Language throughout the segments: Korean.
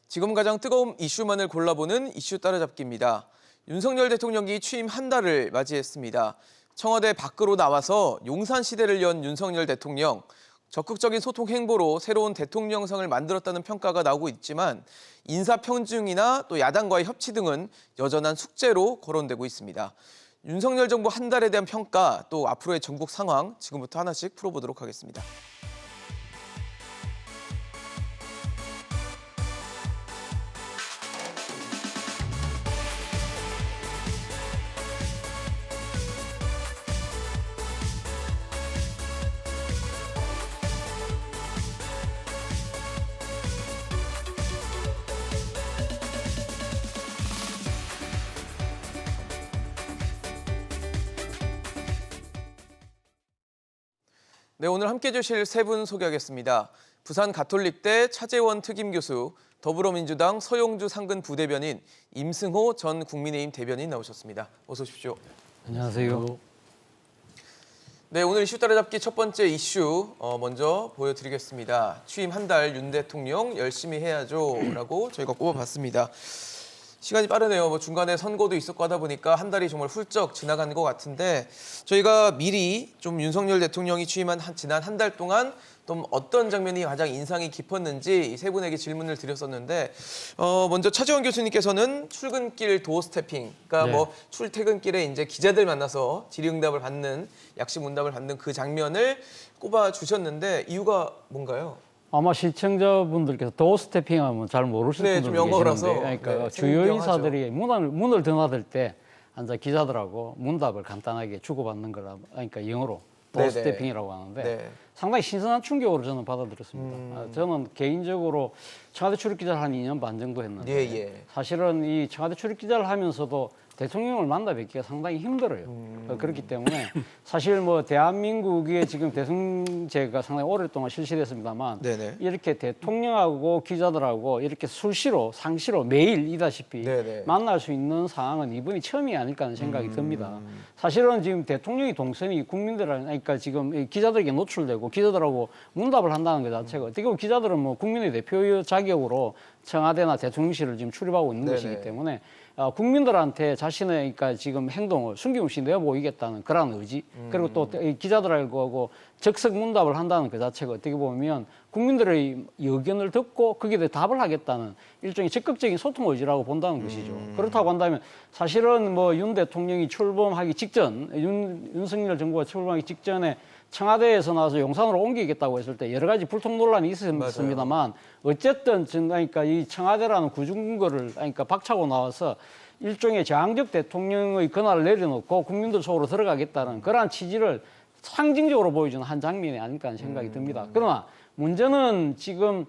지금 가장 뜨거운 이슈만을 골라보는 이슈 따라잡기입니다. 윤석열 대통령이 취임 한 달을 맞이했습니다. 청와대 밖으로 나와서 용산시대를 연 윤석열 대통령. 적극적인 소통 행보로 새로운 대통령상을 만들었다는 평가가 나오고 있지만 인사평등이나 또 야당과의 협치 등은 여전한 숙제로 거론되고 있습니다. 윤석열 정부 한 달에 대한 평가, 또 앞으로의 전국 상황 지금부터 하나씩 풀어보도록 하겠습니다. 네, 오늘 함께해 주실 세 분 소개하겠습니다. 부산 가톨릭대 차재원 특임교수, 더불어민주당 서용주 상근 부대변인, 임승호 전 국민의힘 대변인 나오셨습니다. 어서 오십시오. 안녕하세요. 네, 오늘 이슈 따라잡기 첫 번째 이슈 먼저 보여드리겠습니다. 취임 한 달 윤 대통령 열심히 해야죠라고 저희가 꼽아봤습니다. 시간이 빠르네요. 중간에 선거도 있었고 하다 보니까 한 달이 정말 훌쩍 지나간 것 같은데 저희가 미리 좀 윤석열 대통령이 취임한 지난 한 달 동안 좀 어떤 장면이 가장 인상이 깊었는지 세 분에게 질문을 드렸었는데 먼저 차재원 교수님께서는 출근길 도어 스태핑, 그러니까 뭐 출퇴근길에 이제 기자들 만나서 질의응답을 받는 약식 문답을 받는 그 장면을 꼽아 주셨는데 이유가 뭔가요? 아마 시청자분들께서 도어 스태핑하면 잘 모르실 네, 분들 좀 영어라서. 계시는데, 그러니까 네, 주요 생경하죠. 인사들이 문을 드나들 때 앉아 기자들하고 문답을 간단하게 주고받는 거라, 그러니까 영어로 도어 네네. 스태핑이라고 하는데 네. 상당히 신선한 충격으로 저는 받아들였습니다. 저는 개인적으로 청와대 출입 기자를 한 2년 반 정도 했는데 예. 사실은 이 청와대 출입 기자를 하면서도 대통령을 만나 뵙기가 상당히 힘들어요. 그렇기 때문에 사실 뭐 대한민국의 지금 대통령제가 상당히 오랫동안 실시됐습니다만 네네. 이렇게 대통령하고 기자들하고 이렇게 수시로 상시로 매일이다시피 네네. 만날 수 있는 상황은 이번이 처음이 아닐까 하는 생각이 듭니다. 사실은 지금 대통령이 동선이 국민들한테, 그러니까 지금 기자들에게 노출되고 기자들하고 문답을 한다는 것 자체가 어떻게 보면 기자들은 뭐 국민의 대표 자격으로 청와대나 대통령실을 지금 출입하고 있는 네네. 것이기 때문에 국민들한테 자신의 그러니까 지금 행동을 숨김없이 내보이겠다는 그런 의지, 그리고 또 기자들하고 적석 문답을 한다는 그 자체가 어떻게 보면 국민들의 의견을 듣고 거기에 대해 답을 하겠다는 일종의 적극적인 소통 의지라고 본다는 것이죠. 그렇다고 한다면 사실은 뭐 윤 대통령이 출범하기 직전, 윤석열 정부가 출범하기 직전에 청와대에서 나와서 용산으로 옮기겠다고 했을 때 여러 가지 불통 논란이 있었습니다만 어쨌든 그러니까 이 청와대라는 구중거를 그러니까 박차고 나와서 일종의 저항적 대통령의 권한을 내려놓고 국민들 속으로 들어가겠다는 그러한 취지를 상징적으로 보여주는 한 장면이 아닐까 하는 생각이 듭니다. 그러나 문제는 지금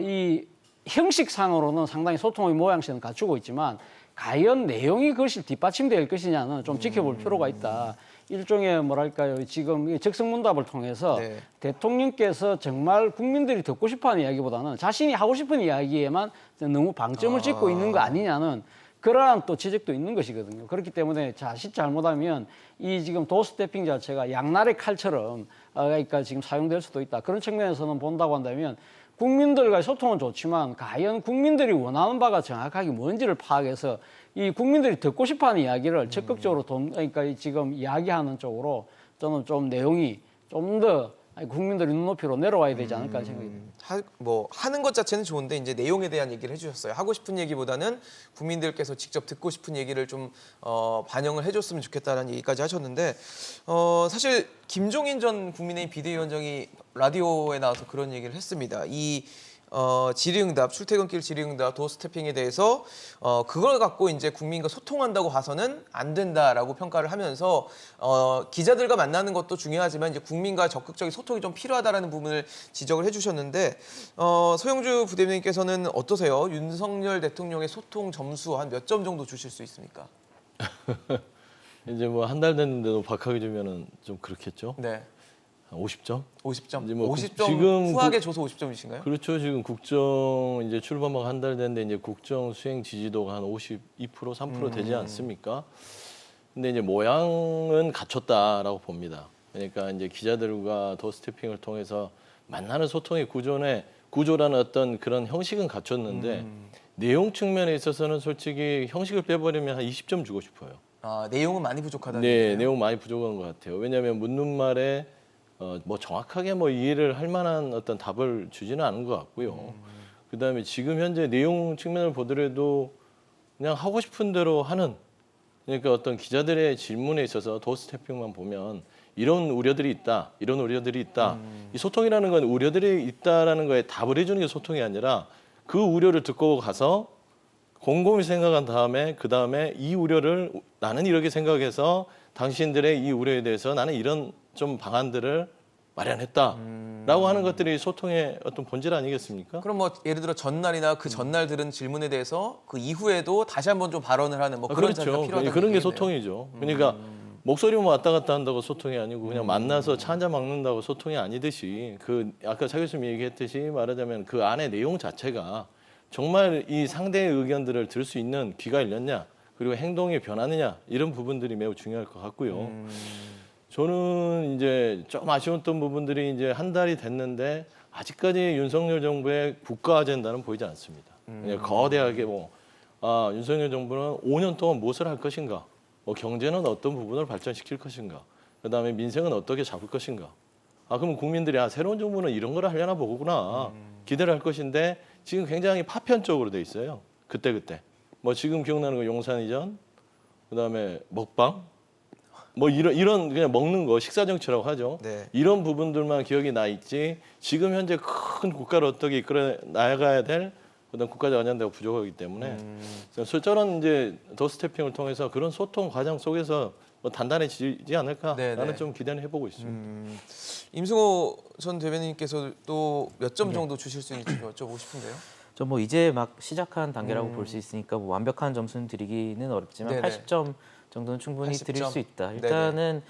이 형식상으로는 상당히 소통의 모양새는 갖추고 있지만 과연 내용이 그것이 뒷받침될 것이냐는 좀 지켜볼 필요가 있다. 일종의 뭐랄까요, 지금 적성문답을 통해서 네. 대통령께서 정말 국민들이 듣고 싶어하는 이야기보다는 자신이 하고 싶은 이야기에만 너무 방점을 찍고 있는 거 아니냐는 그러한 또 지적도 있는 것이거든요. 그렇기 때문에 자칫 잘못하면 이 지금 도스태핑 자체가 양날의 칼처럼 그러니까 지금 사용될 수도 있다. 그런 측면에서는 본다고 한다면 국민들과의 소통은 좋지만 과연 국민들이 원하는 바가 정확하게 뭔지를 파악해서 이 국민들이 듣고 싶어하는 이야기를 적극적으로 그러니까 지금 이야기하는 쪽으로 저는 좀 내용이 좀 더 국민들의 눈높이로 내려와야 되지 않을까 생각이 듭니다. 하는 것 자체는 좋은데 이제 내용에 대한 얘기를 해주셨어요. 하고 싶은 얘기보다는 국민들께서 직접 듣고 싶은 얘기를 좀 반영을 해줬으면 좋겠다는 얘기까지 하셨는데 사실 김종인 전 국민의힘 비대위원장이 라디오에 나와서 그런 얘기를 했습니다. 이 질의응답, 출퇴근길 질의응답, 도어스태핑에 대해서 그걸 갖고 이제 국민과 소통한다고 봐서는 안 된다라고 평가를 하면서 기자들과 만나는 것도 중요하지만 이제 국민과 적극적인 소통이 좀 필요하다라는 부분을 지적을 해주셨는데 서용주 부대변인께서는 어떠세요? 윤석열 대통령의 소통 점수 한 몇 점 정도 주실 수 있습니까? 이제 뭐 한 달 됐는데도 박하게 주면은 좀 그렇겠죠. 네. 50점? 50점. 이제 뭐 50점 지금 후하게 줘서 50점이신가요? 그렇죠. 지금 국정 이제 출범하고 한 달 됐는데 이제 국정 수행 지지도가 한 52%, 3% 되지 않습니까? 근데 이제 모양은 갖췄다라고 봅니다. 그러니까 이제 기자들과 도스태핑을 통해서 만나는 소통의 구조에 구조라는 어떤 그런 형식은 갖췄는데 내용 측면에 있어서는 솔직히 형식을 빼버리면 한 20점 주고 싶어요. 아, 내용은 많이 부족하다는 네, 얘기예요? 내용 많이 부족한 것 같아요. 왜냐하면 묻는 말에 뭐 정확하게 뭐 이해를 할 만한 어떤 답을 주지는 않은 것 같고요. 그다음에 지금 현재 내용 측면을 보더라도 그냥 하고 싶은 대로 하는, 그러니까 어떤 기자들의 질문에 있어서 도스태핑만 보면 이런 우려들이 있다, 이런 우려들이 있다. 이 소통이라는 건 우려들이 있다라는 거에 답을 해주는 게 소통이 아니라 그 우려를 듣고 가서 곰곰이 생각한 다음에 그 다음에 이 우려를 나는 이렇게 생각해서 당신들의 이 우려에 대해서 나는 이런 좀 방안들을 마련했다라고 하는 것들이 소통의 어떤 본질 아니겠습니까? 그럼 뭐 예를 들어 전날이나 그 전날 들은 질문에 대해서 그 이후에도 다시 한번 좀 발언을 하는 뭐 그런 자리가 그렇죠. 필요하다는 그런 게 얘기네요. 소통이죠. 그러니까 목소리만 왔다 갔다 한다고 소통이 아니고 그냥 만나서 차 한잔 먹는다고 소통이 아니듯이 그 아까 차 교수님이 얘기했듯이 말하자면 그 안에 내용 자체가 정말 이 상대의 의견들을 들을 수 있는 귀가 열렸냐 그리고 행동이 변하느냐 이런 부분들이 매우 중요할 것 같고요. 저는 이제 좀 아쉬웠던 부분들이 이제 한 달이 됐는데 아직까지 윤석열 정부의 국가 아젠다는 보이지 않습니다. 그냥 거대하게 윤석열 정부는 5년 동안 무엇을 할 것인가, 경제는 어떤 부분을 발전시킬 것인가, 그다음에 민생은 어떻게 잡을 것인가. 그러면 국민들이 새로운 정부는 이런 걸 하려나 보구나 기대를 할 것인데 지금 굉장히 파편적으로 돼 있어요. 그때. 뭐 지금 기억나는 거 용산 이전, 그다음에 먹방, 뭐 이런 그냥 먹는 거 식사 정치라고 하죠. 네. 이런 부분들만 기억이 나 있지 지금 현재 큰 국가를 어떻게 이끌어 나가야 될 어떤 국가적 아젠다가 부족하기 때문에 저는 이제 더스태핑을 통해서 그런 소통 과정 속에서 뭐 단단해지지 않을까라는 네네. 좀 기대는 해보고 있습니다. 임승호 전 대변인께서 또 몇 점 정도 주실 수 있는지 여쭤보고 싶은데요. 저 뭐 이제 막 시작한 단계라고 볼 수 있으니까 뭐 완벽한 점수는 드리기는 어렵지만 네네. 80점 정도는 충분히 80점? 드릴 수 있다. 네네. 일단은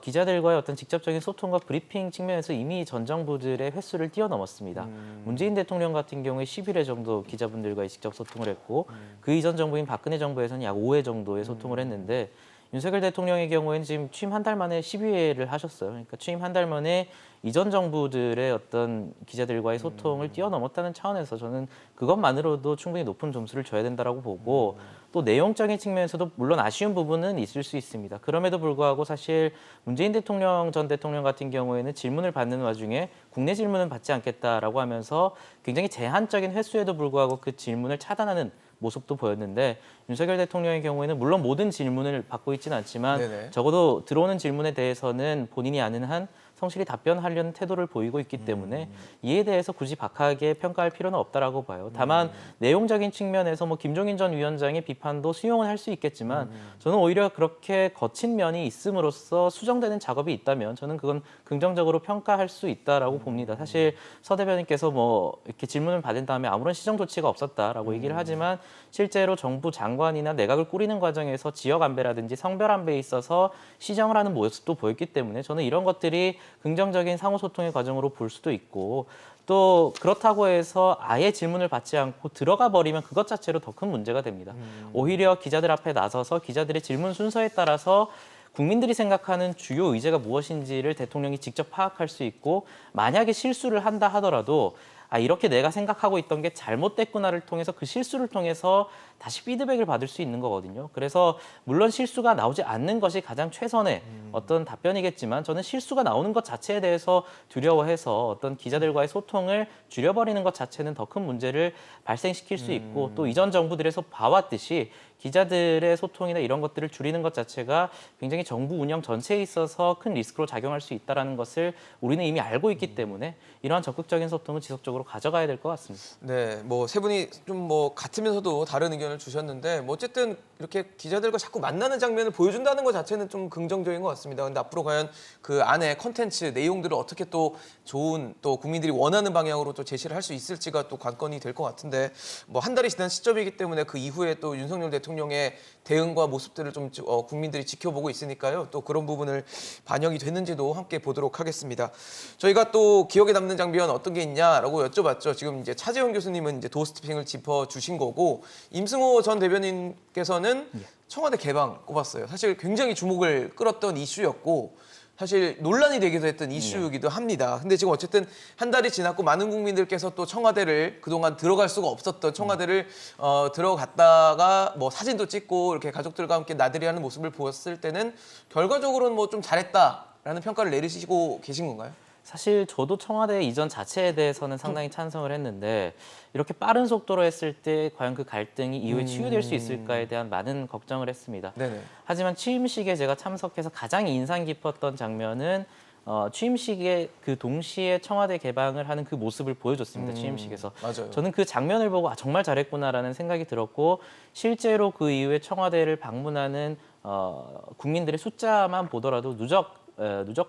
기자들과의 어떤 직접적인 소통과 브리핑 측면에서 이미 전 정부들의 횟수를 뛰어넘었습니다. 문재인 대통령 같은 경우에 11회 정도 기자분들과의 직접 소통을 했고 그 이전 정부인 박근혜 정부에서는 약 5회 정도의 소통을 했는데 윤석열 대통령의 경우에는 지금 취임 한 달 만에 12회를 하셨어요. 그러니까 취임 한 달 만에 이전 정부들의 어떤 기자들과의 소통을 뛰어넘었다는 차원에서 저는 그것만으로도 충분히 높은 점수를 줘야 된다라고 보고 또 내용적인 측면에서도 물론 아쉬운 부분은 있을 수 있습니다. 그럼에도 불구하고 사실 문재인 대통령 전 대통령 같은 경우에는 질문을 받는 와중에 국내 질문은 받지 않겠다라고 하면서 굉장히 제한적인 횟수에도 불구하고 그 질문을 차단하는 모습도 보였는데 윤석열 대통령의 경우에는 물론 모든 질문을 받고 있지는 않지만 네네. 적어도 들어오는 질문에 대해서는 본인이 아는 한 성실히 답변하려는 태도를 보이고 있기 때문에 이에 대해서 굳이 박하게 평가할 필요는 없다라고 봐요. 다만 내용적인 측면에서 뭐 김종인 전 위원장의 비판도 수용은 할 수 있겠지만 저는 오히려 그렇게 거친 면이 있음으로써 수정되는 작업이 있다면 저는 그건 긍정적으로 평가할 수 있다라고 봅니다. 사실 서 대변인께서 뭐 이렇게 질문을 받은 다음에 아무런 시정 조치가 없었다라고 얘기를 하지만 실제로 정부 장관이나 내각을 꾸리는 과정에서 지역 안배라든지 성별 안배에 있어서 시정을 하는 모습도 보였기 때문에 저는 이런 것들이 긍정적인 상호 소통의 과정으로 볼 수도 있고 또 그렇다고 해서 아예 질문을 받지 않고 들어가 버리면 그것 자체로 더 큰 문제가 됩니다. 오히려 기자들 앞에 나서서 기자들의 질문 순서에 따라서 국민들이 생각하는 주요 의제가 무엇인지를 대통령이 직접 파악할 수 있고 만약에 실수를 한다 하더라도 이렇게 내가 생각하고 있던 게 잘못됐구나를 통해서 그 실수를 통해서 다시 피드백을 받을 수 있는 거거든요. 그래서 물론 실수가 나오지 않는 것이 가장 최선의 어떤 답변이겠지만 저는 실수가 나오는 것 자체에 대해서 두려워해서 어떤 기자들과의 소통을 줄여버리는 것 자체는 더 큰 문제를 발생시킬 수 있고 또 이전 정부들에서 봐왔듯이 기자들의 소통이나 이런 것들을 줄이는 것 자체가 굉장히 정부 운영 전체에 있어서 큰 리스크로 작용할 수 있다는 것을 우리는 이미 알고 있기 때문에 이러한 적극적인 소통을 지속적으로 가져가야 될 것 같습니다. 네, 뭐 세 분이 좀 뭐 같으면서도 다른 의견을 주셨는데 뭐 어쨌든 이렇게 기자들과 자꾸 만나는 장면을 보여준다는 것 자체는 좀 긍정적인 것 같습니다. 근데 앞으로 과연 그 안에 컨텐츠 내용들을 어떻게 또 좋은 또 국민들이 원하는 방향으로 또 제시를 할 수 있을지가 또 관건이 될 것 같은데 뭐 한 달이 지난 시점이기 때문에 그 이후에 또 윤석열 대통령의 대응과 모습들을 좀 국민들이 지켜보고 있으니까요. 또 그런 부분을 반영이 됐는지도 함께 보도록 하겠습니다. 저희가 또 기억에 남는 장면 어떤 게 있냐라고 여쭤봤죠. 지금 이제 차재원 교수님은 이제 도스태핑을 짚어 주신 거고 임승호 전 대변인께서는 청와대 개방 꼽았어요. 사실 굉장히 주목을 끌었던 이슈였고 사실 논란이 되기도 했던 이슈이기도 합니다. 근데 지금 어쨌든 한 달이 지났고 많은 국민들께서 또 청와대를 그동안 들어갈 수가 없었던 청와대를 들어갔다가 뭐 사진도 찍고 이렇게 가족들과 함께 나들이 하는 모습을 보았을 때는 결과적으로는 뭐 좀 잘했다라는 평가를 내리시고 계신 건가요? 사실 저도 청와대 이전 자체에 대해서는 상당히 찬성을 했는데 이렇게 빠른 속도로 했을 때 과연 그 갈등이 이후에 치유될 수 있을까에 대한 많은 걱정을 했습니다. 네네. 하지만 취임식에 제가 참석해서 가장 인상 깊었던 장면은 취임식에 그 동시에 청와대 개방을 하는 그 모습을 보여줬습니다. 취임식에서. 맞아요. 저는 그 장면을 보고 아, 정말 잘했구나라는 생각이 들었고 실제로 그 이후에 청와대를 방문하는 국민들의 숫자만 보더라도 누적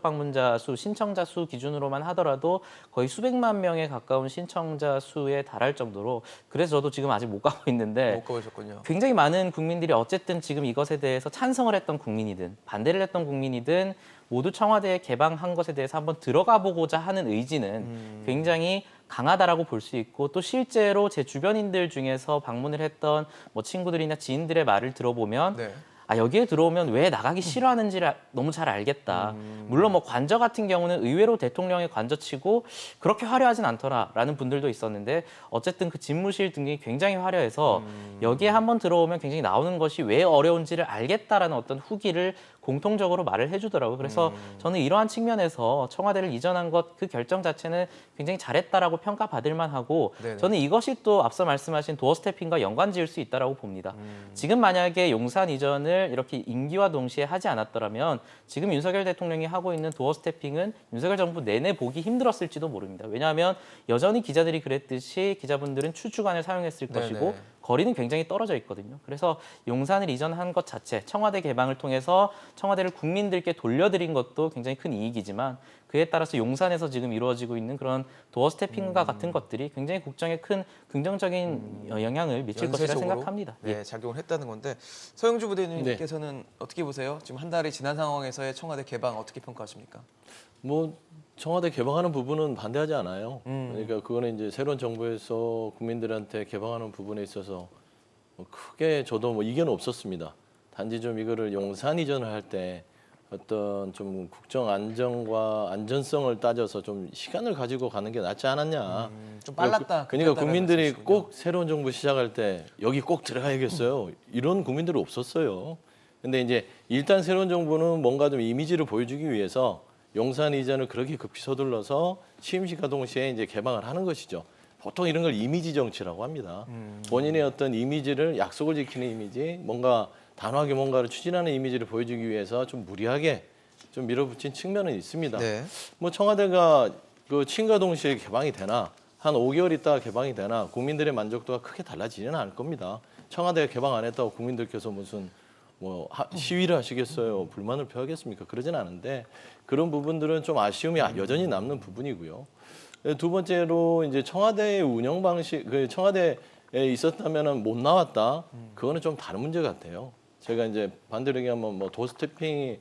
방문자 수, 신청자 수 기준으로만 하더라도 거의 수백만 명에 가까운 신청자 수에 달할 정도로 그래서 저도 지금 아직 못 가고 있는데 못 가보셨군요. 굉장히 많은 국민들이 어쨌든 지금 이것에 대해서 찬성을 했던 국민이든 반대를 했던 국민이든 모두 청와대에 개방한 것에 대해서 한번 들어가 보고자 하는 의지는 굉장히 강하다라고 볼 수 있고 또 실제로 제 주변인들 중에서 방문을 했던 뭐 친구들이나 지인들의 말을 들어보면 네. 아 여기에 들어오면 왜 나가기 싫어하는지를 너무 잘 알겠다. 물론 뭐 관저 같은 경우는 의외로 대통령의 관저치고 그렇게 화려하진 않더라라는 분들도 있었는데 어쨌든 그 집무실 등이 굉장히 화려해서 여기에 한번 들어오면 굉장히 나오는 것이 왜 어려운지를 알겠다라는 어떤 후기를 공통적으로 말을 해주더라고요. 그래서 저는 이러한 측면에서 청와대를 이전한 것 그 결정 자체는 굉장히 잘했다라고 평가받을 만하고 네네. 저는 이것이 또 앞서 말씀하신 도어 스태핑과 연관지을 수 있다라고 봅니다. 지금 만약에 용산 이전을 이렇게 임기와 동시에 하지 않았더라면 지금 윤석열 대통령이 하고 있는 도어 스태핑은 윤석열 정부 내내 보기 힘들었을지도 모릅니다. 왜냐하면 여전히 기자들이 그랬듯이 기자분들은 추주관을 사용했을 네네. 것이고 거리는 굉장히 떨어져 있거든요. 그래서 용산을 이전한 것 자체, 청와대 개방을 통해서 청와대를 국민들께 돌려드린 것도 굉장히 큰 이익이지만 그에 따라서 용산에서 지금 이루어지고 있는 그런 도어 스태핑과 같은 것들이 굉장히 국정에 큰 긍정적인 영향을 미칠 것이라 연쇄적으로, 생각합니다. 네, 작용을 했다는 건데 서영주 부대님께서는 어떻게 보세요? 지금 한 달이 지난 상황에서의 청와대 개방 어떻게 평가하십니까? 뭐 청와대 개방하는 부분은 반대하지 않아요. 그러니까 그거는 이제 새로운 정부에서 국민들한테 개방하는 부분에 있어서 뭐 크게 저도 뭐 이견은 없었습니다. 단지 좀 이거를 용산 이전을 할 때 어떤 좀 국정 안정과 안전성을 따져서 좀 시간을 가지고 가는 게 낫지 않았냐. 좀 빨랐다. 그러니까 국민들이 말씀이시군요. 꼭 새로운 정부 시작할 때 여기 꼭 들어가야겠어요. 이런 국민들이 없었어요. 근데 이제 일단 새로운 정부는 뭔가 좀 이미지를 보여주기 위해서 용산 이전을 그렇게 급히 서둘러서 취임식과 동시에 이제 개방을 하는 것이죠. 보통 이런 걸 이미지 정치라고 합니다. 본인의 어떤 이미지를 약속을 지키는 이미지, 뭔가 단호하게 뭔가를 추진하는 이미지를 보여주기 위해서 좀 무리하게 좀 밀어붙인 측면은 있습니다. 네. 뭐 청와대가 그 취임과 동시에 개방이 되나 한 5개월 있다가 개방이 되나 국민들의 만족도가 크게 달라지지는 않을 겁니다. 청와대가 개방 안 했다고 국민들께서 무슨 뭐 시위를 하시겠어요? 불만을 표하겠습니까? 그러진 않은데 그런 부분들은 좀 아쉬움이 여전히 남는 부분이고요. 두 번째로 이제 청와대의 운영 방식, 그 청와대에 있었다면은 못 나왔다. 그거는 좀 다른 문제 같아요. 제가 이제 반대로 얘기하면 뭐 도스태핑이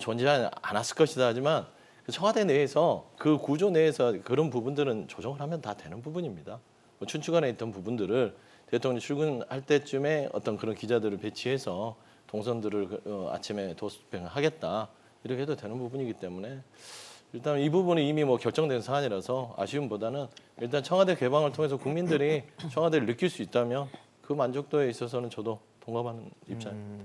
존재하지 않았을 것이다 하지만 그 청와대 내에서 그 구조 내에서 그런 부분들은 조정을 하면 다 되는 부분입니다. 뭐 춘추관에 있던 부분들을 대통령 출근할 때쯤에 어떤 그런 기자들을 배치해서 동선들을 아침에 도스태핑을 하겠다 이렇게 해도 되는 부분이기 때문에 일단 이 부분이 이미 뭐 결정된 사안이라서 아쉬움보다는 일단 청와대 개방을 통해서 국민들이 청와대를 느낄 수 있다면 그 만족도에 있어서는 저도 동감하는 입장입니다.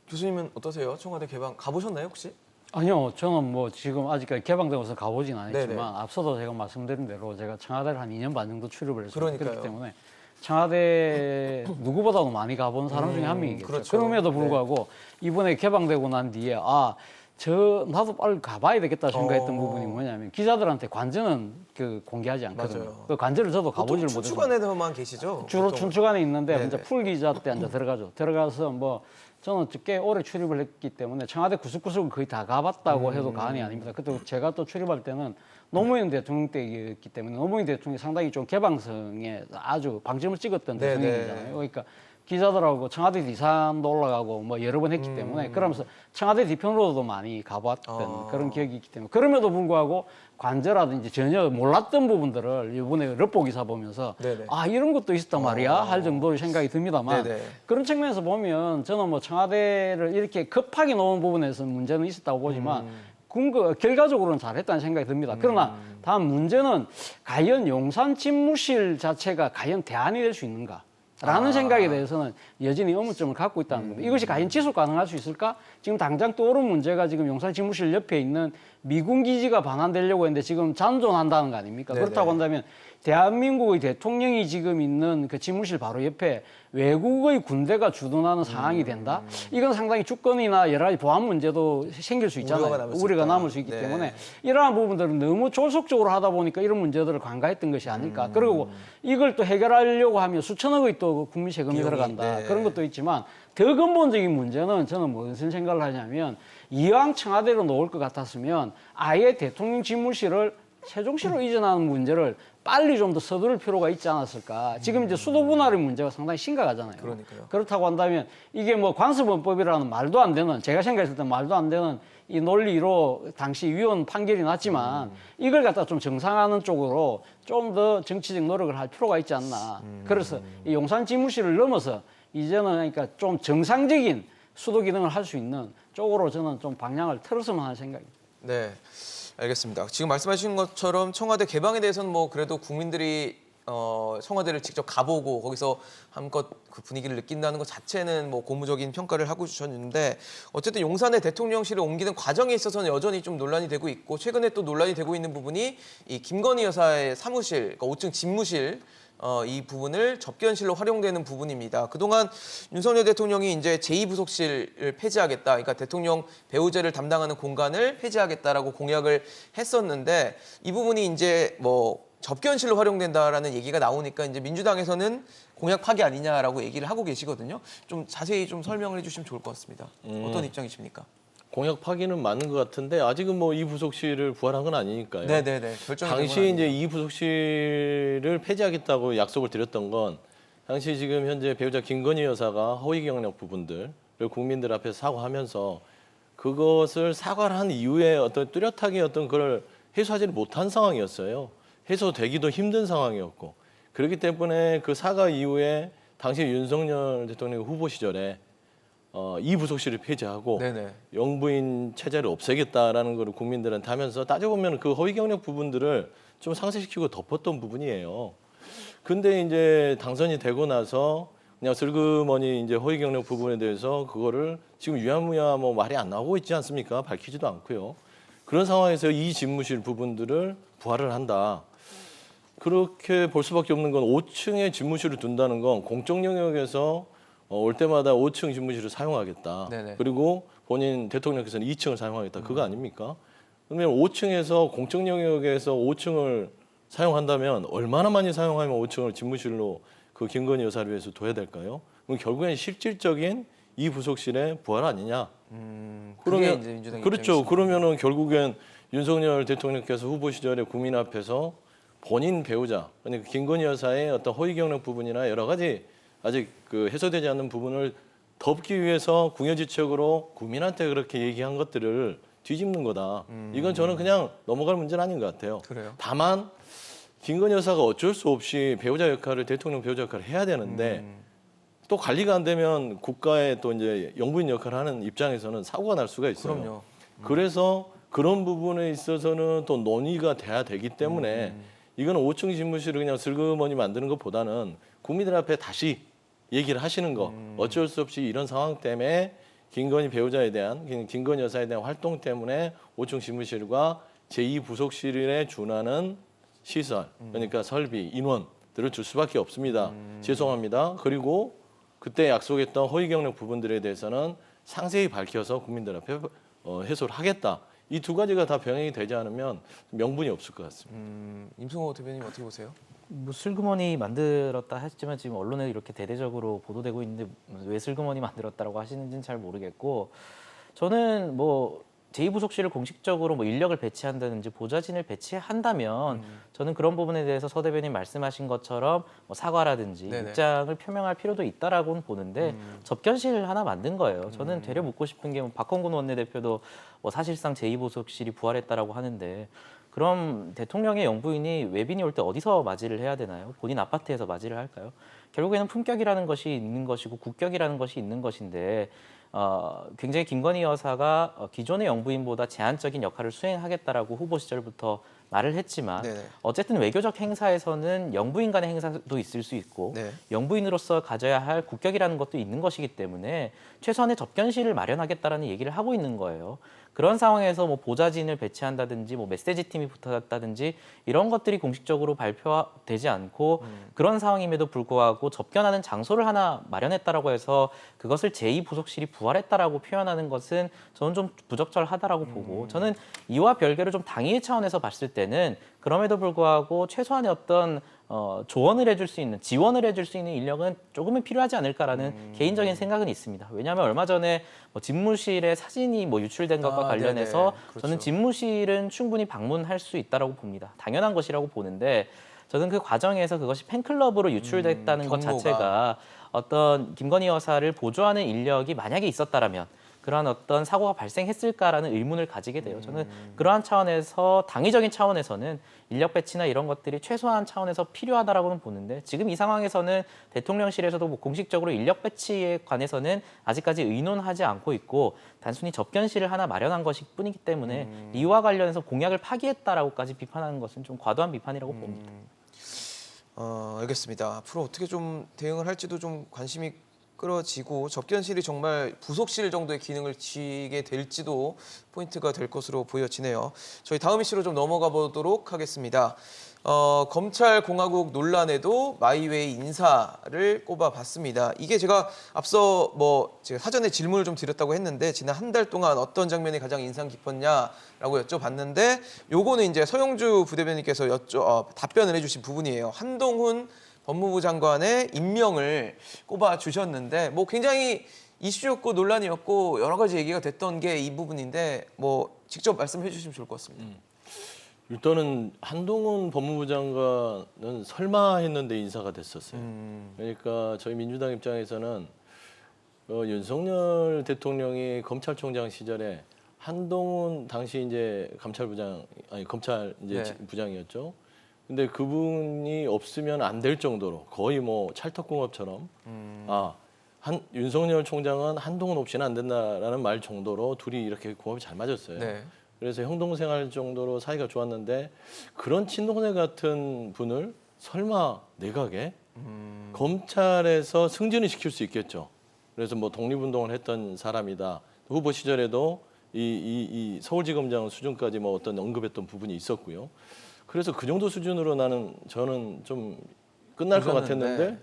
교수님은 어떠세요? 청와대 개방 가보셨나요 혹시? 아니요, 저는 뭐 지금 아직까지 개방되고서 가보진 않았지만 네네. 앞서도 제가 말씀드린 대로 제가 청와대를 한 2년 반 정도 출입을 했어요. 그러니까요. 그렇기 때문에 청와대 누구보다도 많이 가본 사람 중에 한 명이겠죠. 그렇죠. 그럼에도 불구하고 이번에 개방되고 난 뒤에 나도 빨리 가봐야 되겠다 생각했던 부분이 뭐냐면 기자들한테 관저는 그 공개하지 않거든요. 맞아요. 그 관저를 저도 가보질 못해서 춘추관에서만 계시죠? 주로 보통? 춘추관에 있는데 네네. 이제 풀 기자 때 이제 들어가죠. 들어가서 뭐 저는 꽤 오래 출입을 했기 때문에 청와대 구석구석을 거의 다 가봤다고 해도 과언이 아닙니다. 그때 제가 또 출입할 때는 노무현 대통령 때였기 때문에 노무현 대통령이 상당히 좀 개방성에 아주 방점을 찍었던 네네. 대통령이잖아요. 그러니까 기자들하고 청와대 뒤산도 올라가고 뭐 여러 번 했기 때문에 그러면서 청와대 뒤편으로도 많이 가봤던 그런 기억이 있기 때문에 그럼에도 불구하고 관저라든지 전혀 몰랐던 부분들을 이번에 럽보 기사 보면서 네네. 이런 것도 있었단 말이야 할 정도로 생각이 듭니다만 네네. 그런 측면에서 보면 저는 뭐 청와대를 이렇게 급하게 놓은 부분에서 문제는 있었다고 보지만 결과적으로는 잘했다는 생각이 듭니다. 그러나 다음 문제는 과연 용산 집무실 자체가 과연 대안이 될 수 있는가? 라는 생각에 대해서는 여전히 의문점을 갖고 있다는 겁니다. 이것이 과연 지속 가능할 수 있을까? 지금 당장 떠오른 문제가 지금 용산 집무실 옆에 있는 미군 기지가 반환되려고 했는데 지금 잔존한다는 거 아닙니까? 네네. 그렇다고 한다면 대한민국의 대통령이 지금 있는 그 집무실 바로 옆에 외국의 군대가 주둔하는 상황이 된다? 이건 상당히 주권이나 여러 가지 보안 문제도 생길 수 있잖아요. 우려가 남을 수 있기 네. 때문에 이러한 부분들은 너무 졸속적으로 하다 보니까 이런 문제들을 간과했던 것이 아닐까. 그리고 이걸 또 해결하려고 하면 수천억의 또 국민 세금이 비용이, 들어간다. 네. 그런 것도 있지만 더 근본적인 문제는 저는 무슨 생각을 하냐면 이왕 청와대로 놓을 것 같았으면 아예 대통령 집무실을 세종시로 이전하는 문제를 빨리 좀 더 서두를 필요가 있지 않았을까. 지금 이제 수도 분할의 문제가 상당히 심각하잖아요. 그러니까요. 그렇다고 한다면 이게 뭐 관습원법이라는 말도 안 되는, 제가 생각했을 때 말도 안 되는 이 논리로 당시 위헌 판결이 났지만 이걸 갖다 좀 정상화하는 쪽으로 좀 더 정치적 노력을 할 필요가 있지 않나. 그래서 이 용산 집무실을 넘어서 이제는 그러니까 좀 정상적인 수도 기능을 할 수 있는 쪽으로 저는 좀 방향을 틀었으면 하는 생각입니다. 네, 알겠습니다. 지금 말씀하신 것처럼 청와대 개방에 대해서는 뭐 그래도 국민들이 청와대를 직접 가보고 거기서 한껏 그 분위기를 느낀다는 것 자체는 뭐 고무적인 평가를 하고 주셨는데 어쨌든 용산에 대통령실을 옮기는 과정에 있어서는 여전히 좀 논란이 되고 있고 최근에 또 논란이 되고 있는 부분이 이 김건희 여사의 사무실, 그러니까 5층 집무실 이 부분을 접견실로 활용되는 부분입니다. 그동안 윤석열 대통령이 이제 제2부속실을 폐지하겠다. 그러니까 대통령 배우자를 담당하는 공간을 폐지하겠다라고 공약을 했었는데 이 부분이 이제 뭐 접견실로 활용된다라는 얘기가 나오니까 이제 민주당에서는 공약 파기 아니냐라고 얘기를 하고 계시거든요. 좀 자세히 좀 설명을 해주시면 좋을 것 같습니다. 어떤 입장이십니까? 공약 파기는 맞는 것 같은데 아직은 뭐 이 부속실을 부활한 건 아니니까요. 네네네. 결정된 건 당시 아니에요. 이제 이 부속실을 폐지하겠다고 약속을 드렸던 건 당시 지금 현재 배우자 김건희 여사가 허위 경력 부분들을 국민들 앞에서 사과하면서 그것을 사과를 한 이후에 어떤 뚜렷하게 어떤 그걸 해소하지 못한 상황이었어요. 해소되기도 힘든 상황이었고 그렇기 때문에 그 사과 이후에 당시 윤석열 대통령 후보 시절에 이 부속실을 폐지하고 네네. 영부인 체제를 없애겠다라는 걸 국민들한테 하면서 따져보면 그 허위 경력 부분들을 좀 상쇄시키고 덮었던 부분이에요. 근데 이제 당선이 되고 나서 그냥 슬그머니 이제 허위 경력 부분에 대해서 그거를 지금 유야무야 뭐 말이 안 나오고 있지 않습니까? 밝히지도 않고요. 그런 상황에서 이 집무실 부분들을 부활을 한다. 그렇게 볼 수밖에 없는 건 5층에 집무실을 둔다는 건 공적 영역에서 올 때마다 5층 집무실을 사용하겠다. 네네. 그리고 본인 대통령께서는 2층을 사용하겠다. 그거 아닙니까? 그러면 5층에서 공적 영역에서 5층을 사용한다면 얼마나 많이 사용하면 5층을 집무실로 그 김건희 여사를 위해서 둬야 될까요? 그럼 결국엔 실질적인 이 부속실의 부활 아니냐? 그게 이제 민주당 그렇죠. 입장이시죠. 그러면은 결국엔 윤석열 대통령께서 후보 시절에 국민 앞에서 본인 배우자, 그러니까 김건희 여사의 어떤 허위 경력 부분이나 여러 가지 아직 그 해소되지 않는 부분을 덮기 위해서 궁여지책으로 국민한테 그렇게 얘기한 것들을 뒤집는 거다. 이건 저는 그냥 넘어갈 문제는 아닌 것 같아요. 그래요? 다만 김건희 여사가 어쩔 수 없이 배우자 역할을 대통령 배우자 역할을 해야 되는데 또 관리가 안 되면 국가의 또 이제 영부인 역할을 하는 입장에서는 사고가 날 수가 있어요. 그럼요. 그래서 그런 부분에 있어서는 또 논의가 돼야 되기 때문에 이거는 5층 집무실을 그냥 슬그머니 만드는 것보다는 국민들 앞에 다시 얘기를 하시는 거 어쩔 수 없이 이런 상황 때문에 김건희 배우자에 대한 김건희 여사에 대한 활동 때문에 5층 집무실과 제2부속실에 준하는 시설 그러니까 설비 인원들을 줄 수밖에 없습니다. 죄송합니다. 그리고 그때 약속했던 허위 경력 부분들에 대해서는 상세히 밝혀서 국민들 앞에 해소를 하겠다. 이 두 가지가 다 병행이 되지 않으면 명분이 없을 것 같습니다. 임승호 대변인 어떻게 보세요? 뭐 슬그머니 만들었다 했지만 지금 언론에 이렇게 대대적으로 보도되고 있는데 왜 슬그머니 만들었다라고 하시는지는 잘 모르겠고 저는 뭐 제2부속실을 공식적으로 뭐 인력을 배치한다든지 보좌진을 배치한다면 저는 그런 부분에 대해서 서 대변인 말씀하신 것처럼 뭐 사과라든지 네네. 입장을 표명할 필요도 있다라고는 보는데 접견실 하나 만든 거예요. 저는 되려 묻고 싶은 게 박홍근 원내대표도 뭐 사실상 제2부속실이 부활했다라고 하는데 그럼 대통령의 영부인이 외빈이 올 때 어디서 맞이를 해야 되나요? 본인 아파트에서 맞이를 할까요? 결국에는 품격이라는 것이 있는 것이고 국격이라는 것이 있는 것인데 굉장히 김건희 여사가 기존의 영부인보다 제한적인 역할을 수행하겠다라고 후보 시절부터 말을 했지만 네네. 어쨌든 외교적 행사에서는 영부인 간의 행사도 있을 수 있고 네. 영부인으로서 가져야 할 국격이라는 것도 있는 것이기 때문에 최소한의 접견실을 마련하겠다라는 얘기를 하고 있는 거예요. 그런 상황에서 뭐 보좌진을 배치한다든지 뭐 메시지 팀이 붙었다든지 이런 것들이 공식적으로 발표되지 않고 그런 상황임에도 불구하고 접견하는 장소를 하나 마련했다라고 해서 그것을 제2부속실이 부활했다라고 표현하는 것은 저는 좀 부적절하다라고 보고 저는 이와 별개로 좀 당일 차원에서 봤을 때는 그럼에도 불구하고 최소한의 어떤 조언을 해줄 수 있는 지원을 해줄 수 있는 인력은 조금은 필요하지 않을까라는 개인적인 생각은 있습니다. 왜냐하면 얼마 전에 뭐 집무실에 사진이 뭐 유출된 것과 관련해서 네네. 그렇죠. 저는 집무실은 충분히 방문할 수 있다라고 봅니다. 당연한 것이라고 보는데 저는 그 과정에서 그것이 팬클럽으로 유출됐다는 것 경로가. 자체가 어떤 김건희 여사를 보조하는 인력이 만약에 있었다라면 그러한 어떤 사고가 발생했을까라는 의문을 가지게 돼요. 저는 그러한 차원에서 당위적인 차원에서는 인력 배치나 이런 것들이 최소한 차원에서 필요하다라고는 보는데 지금 이 상황에서는 대통령실에서도 뭐 공식적으로 인력 배치에 관해서는 아직까지 의논하지 않고 있고 단순히 접견실을 하나 마련한 것일 뿐이기 때문에 이와 관련해서 공약을 파기했다라고까지 비판하는 것은 좀 과도한 비판이라고 봅니다. 알겠습니다. 앞으로 어떻게 좀 대응을 할지도 좀 관심이 끌어지고 접견실이 정말 부속실 정도의 기능을 지게 될지도 포인트가 될 것으로 보여지네요. 저희 다음 이슈로 좀 넘어가 보도록 하겠습니다. 검찰 공화국 논란에도 마이웨이 인사를 꼽아봤습니다. 이게 제가 앞서 제가 사전에 질문을 좀 드렸다고 했는데 지난 한 달 동안 어떤 장면이 가장 인상 깊었냐라고 여쭤봤는데 요거는 이제 서영주 부대변인께서 답변을 해주신 부분이에요. 한동훈 법무부 장관의 임명을 꼽아 주셨는데 굉장히 이슈였고 논란이었고 여러 가지 얘기가 됐던 게 이 부분인데 직접 말씀해 주시면 좋을 것 같습니다. 일단은 한동훈 법무부 장관은 설마 했는데 인사가 됐었어요. 그러니까 저희 민주당 입장에서는 윤석열 대통령이 검찰총장 시절에 한동훈 당시 이제 검찰 이제 네. 부장이었죠. 근데 그분이 없으면 안 될 정도로 거의 뭐 찰떡궁합처럼 윤석열 총장은 한동훈 없이는 안 된다라는 말 정도로 둘이 이렇게 궁합이 잘 맞았어요. 네. 그래서 형동생 할 정도로 사이가 좋았는데 그런 친동생 같은 분을 설마 내각에 검찰에서 승진을 시킬 수 있겠죠. 그래서 뭐 독립운동을 했던 사람이다. 후보 시절에도 이 서울지검장 수준까지 뭐 어떤 언급했던 부분이 있었고요. 그래서 그 정도 수준으로 저는 좀 끝날 것 같았는데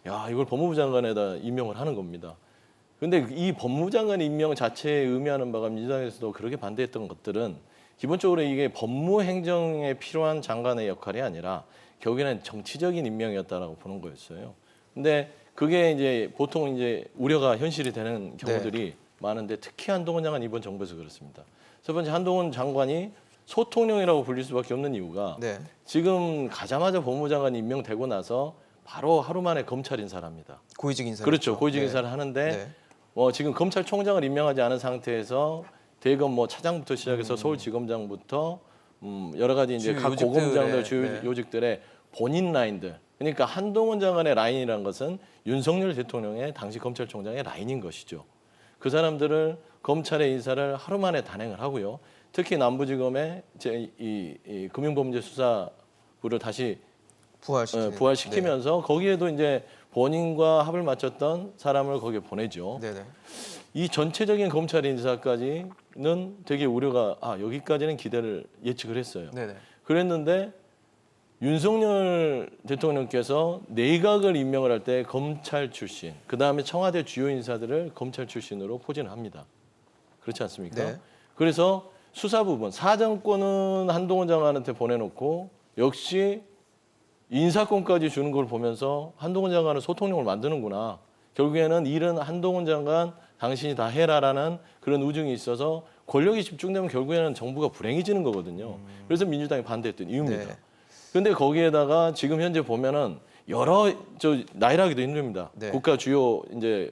야 이걸 법무부 장관에다 임명을 하는 겁니다. 근데 이 법무부 장관 임명 자체에 의미하는 바가 민주당에서도 그렇게 반대했던 것들은 기본적으로 이게 법무행정에 필요한 장관의 역할이 아니라 결국에는 정치적인 임명이었다라고 보는 거였어요. 근데 그게 이제 보통 이제 우려가 현실이 되는 경우들이 많은데 특히 한동훈 장관 이번 정부에서 그렇습니다. 첫 번째 한동훈 장관이 소통령이라고 불릴 수밖에 없는 이유가 지금 가자마자 법무부 장관이 임명되고 나서 바로 하루 만에 검찰 인사를 합니다. 고위직 인사. 그렇죠. 고위직 인사를 하는데 지금 검찰총장을 임명하지 않은 상태에서 대검 차장부터 시작해서 서울지검장부터 여러 가지 이제 각 고검장들 주요 요직들의 본인 라인들. 그러니까 한동훈 장관의 라인이라는 것은 윤석열 대통령의 당시 검찰총장의 라인인 것이죠. 그 사람들을 검찰의 인사를 하루 만에 단행을 하고요. 특히 남부지검의 이 금융범죄수사부를 다시 부활시키면서 거기에도 이제 본인과 합을 맞췄던 사람을 거기에 보내죠. 이 전체적인 검찰 인사까지는 되게 우려가 여기까지는 기대를 예측을 했어요. 그랬는데 윤석열 대통령께서 내각을 임명을 할 때 검찰 출신, 그 다음에 청와대 주요 인사들을 검찰 출신으로 포진을 합니다. 그렇지 않습니까? 그래서 수사 부분, 사정권은 한동훈 장관한테 보내놓고 역시 인사권까지 주는 걸 보면서 한동훈 장관은 소통령을 만드는구나. 결국에는 일은 한동훈 장관 당신이 다 해라라는 그런 우중이 있어서 권력이 집중되면 결국에는 정부가 불행해지는 거거든요. 그래서 민주당이 반대했던 이유입니다. 그런데 거기에다가 지금 현재 보면은 여러 나열하기도 힘듭니다. 국가 주요 이제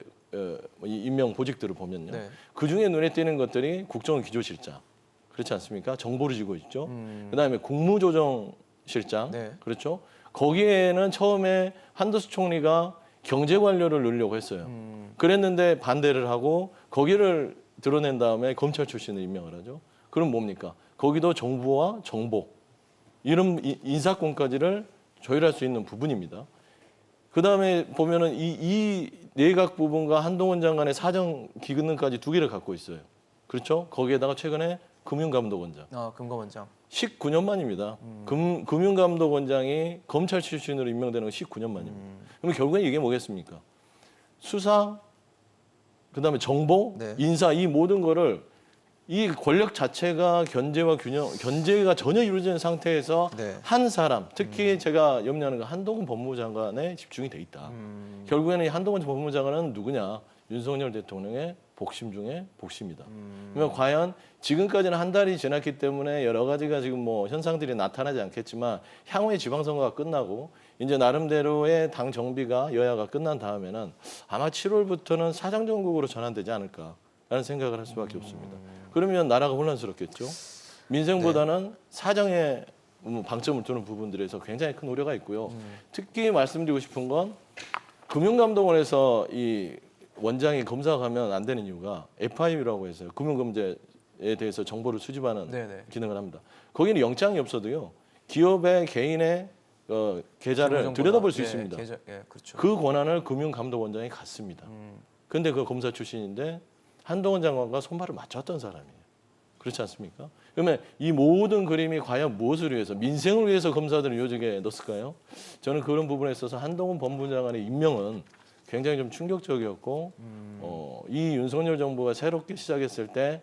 임명 보직들을 보면요. 그 중에 눈에 띄는 것들이 국정원기조실장, 그렇지 않습니까? 정보를 쥐고 있죠. 그다음에 국무조정실장, 그렇죠. 거기에는 처음에 한덕수 총리가 경제 관료를 넣으려고 했어요. 그랬는데 반대를 하고 거기를 드러낸 다음에 검찰 출신을 임명을 하죠. 그럼 뭡니까? 거기도 정부와 정보 이런 인사권까지를 조율할 수 있는 부분입니다. 그 다음에 보면은 이 내각 부분과 한동훈 장관의 사정 기능까지 두 개를 갖고 있어요. 그렇죠? 거기에다가 최근에 금융감독원장. 금감원장. 19년 만입니다. 금융감독원장이 검찰 출신으로 임명되는 건 19년 만입니다. 그럼 결국엔 이게 뭐겠습니까? 수사, 그다음에 정보, 네. 인사 이 모든 거를 이 권력 자체가 견제가 전혀 이루어지는 상태에서 네. 한 사람, 특히 제가 염려하는 건 한동훈 법무부 장관에 집중이 돼 있다. 결국에는 이 한동훈 법무부 장관은 누구냐? 윤석열 대통령의 복심 중에 복심이다. 그러면 과연 지금까지는 한 달이 지났기 때문에 여러 가지가 지금 뭐 현상들이 나타나지 않겠지만 향후에 지방선거가 끝나고 이제 나름대로의 당 정비가 여야가 끝난 다음에는 아마 7월부터는 사장정국으로 전환되지 않을까라는 생각을 할 수밖에 없습니다. 그러면 나라가 혼란스럽겠죠. 민생보다는 사정에 방점을 두는 부분들에서 굉장히 큰 우려가 있고요. 특히 말씀드리고 싶은 건 금융감독원에서 이 원장이 검사 가면 안 되는 이유가 FIU라고 해서 금융범죄에 대해서 정보를 수집하는 네네. 기능을 합니다. 거기는 영장이 없어도요. 기업의 개인의 계좌를 재무정보나, 들여다볼 수 네, 있습니다. 그렇죠. 그 권한을 금융감독원장이 갖습니다. 그런데 그 검사 출신인데 한동훈 장관과 손발을 맞췄던 사람이에요. 그렇지 않습니까? 그러면 이 모든 그림이 과연 무엇을 위해서 민생을 위해서 검사들을 요직에 넣었을까요? 저는 그런 부분에 있어서 한동훈 법무부 장관의 임명은 굉장히 좀 충격적이었고 이 윤석열 정부가 새롭게 시작했을 때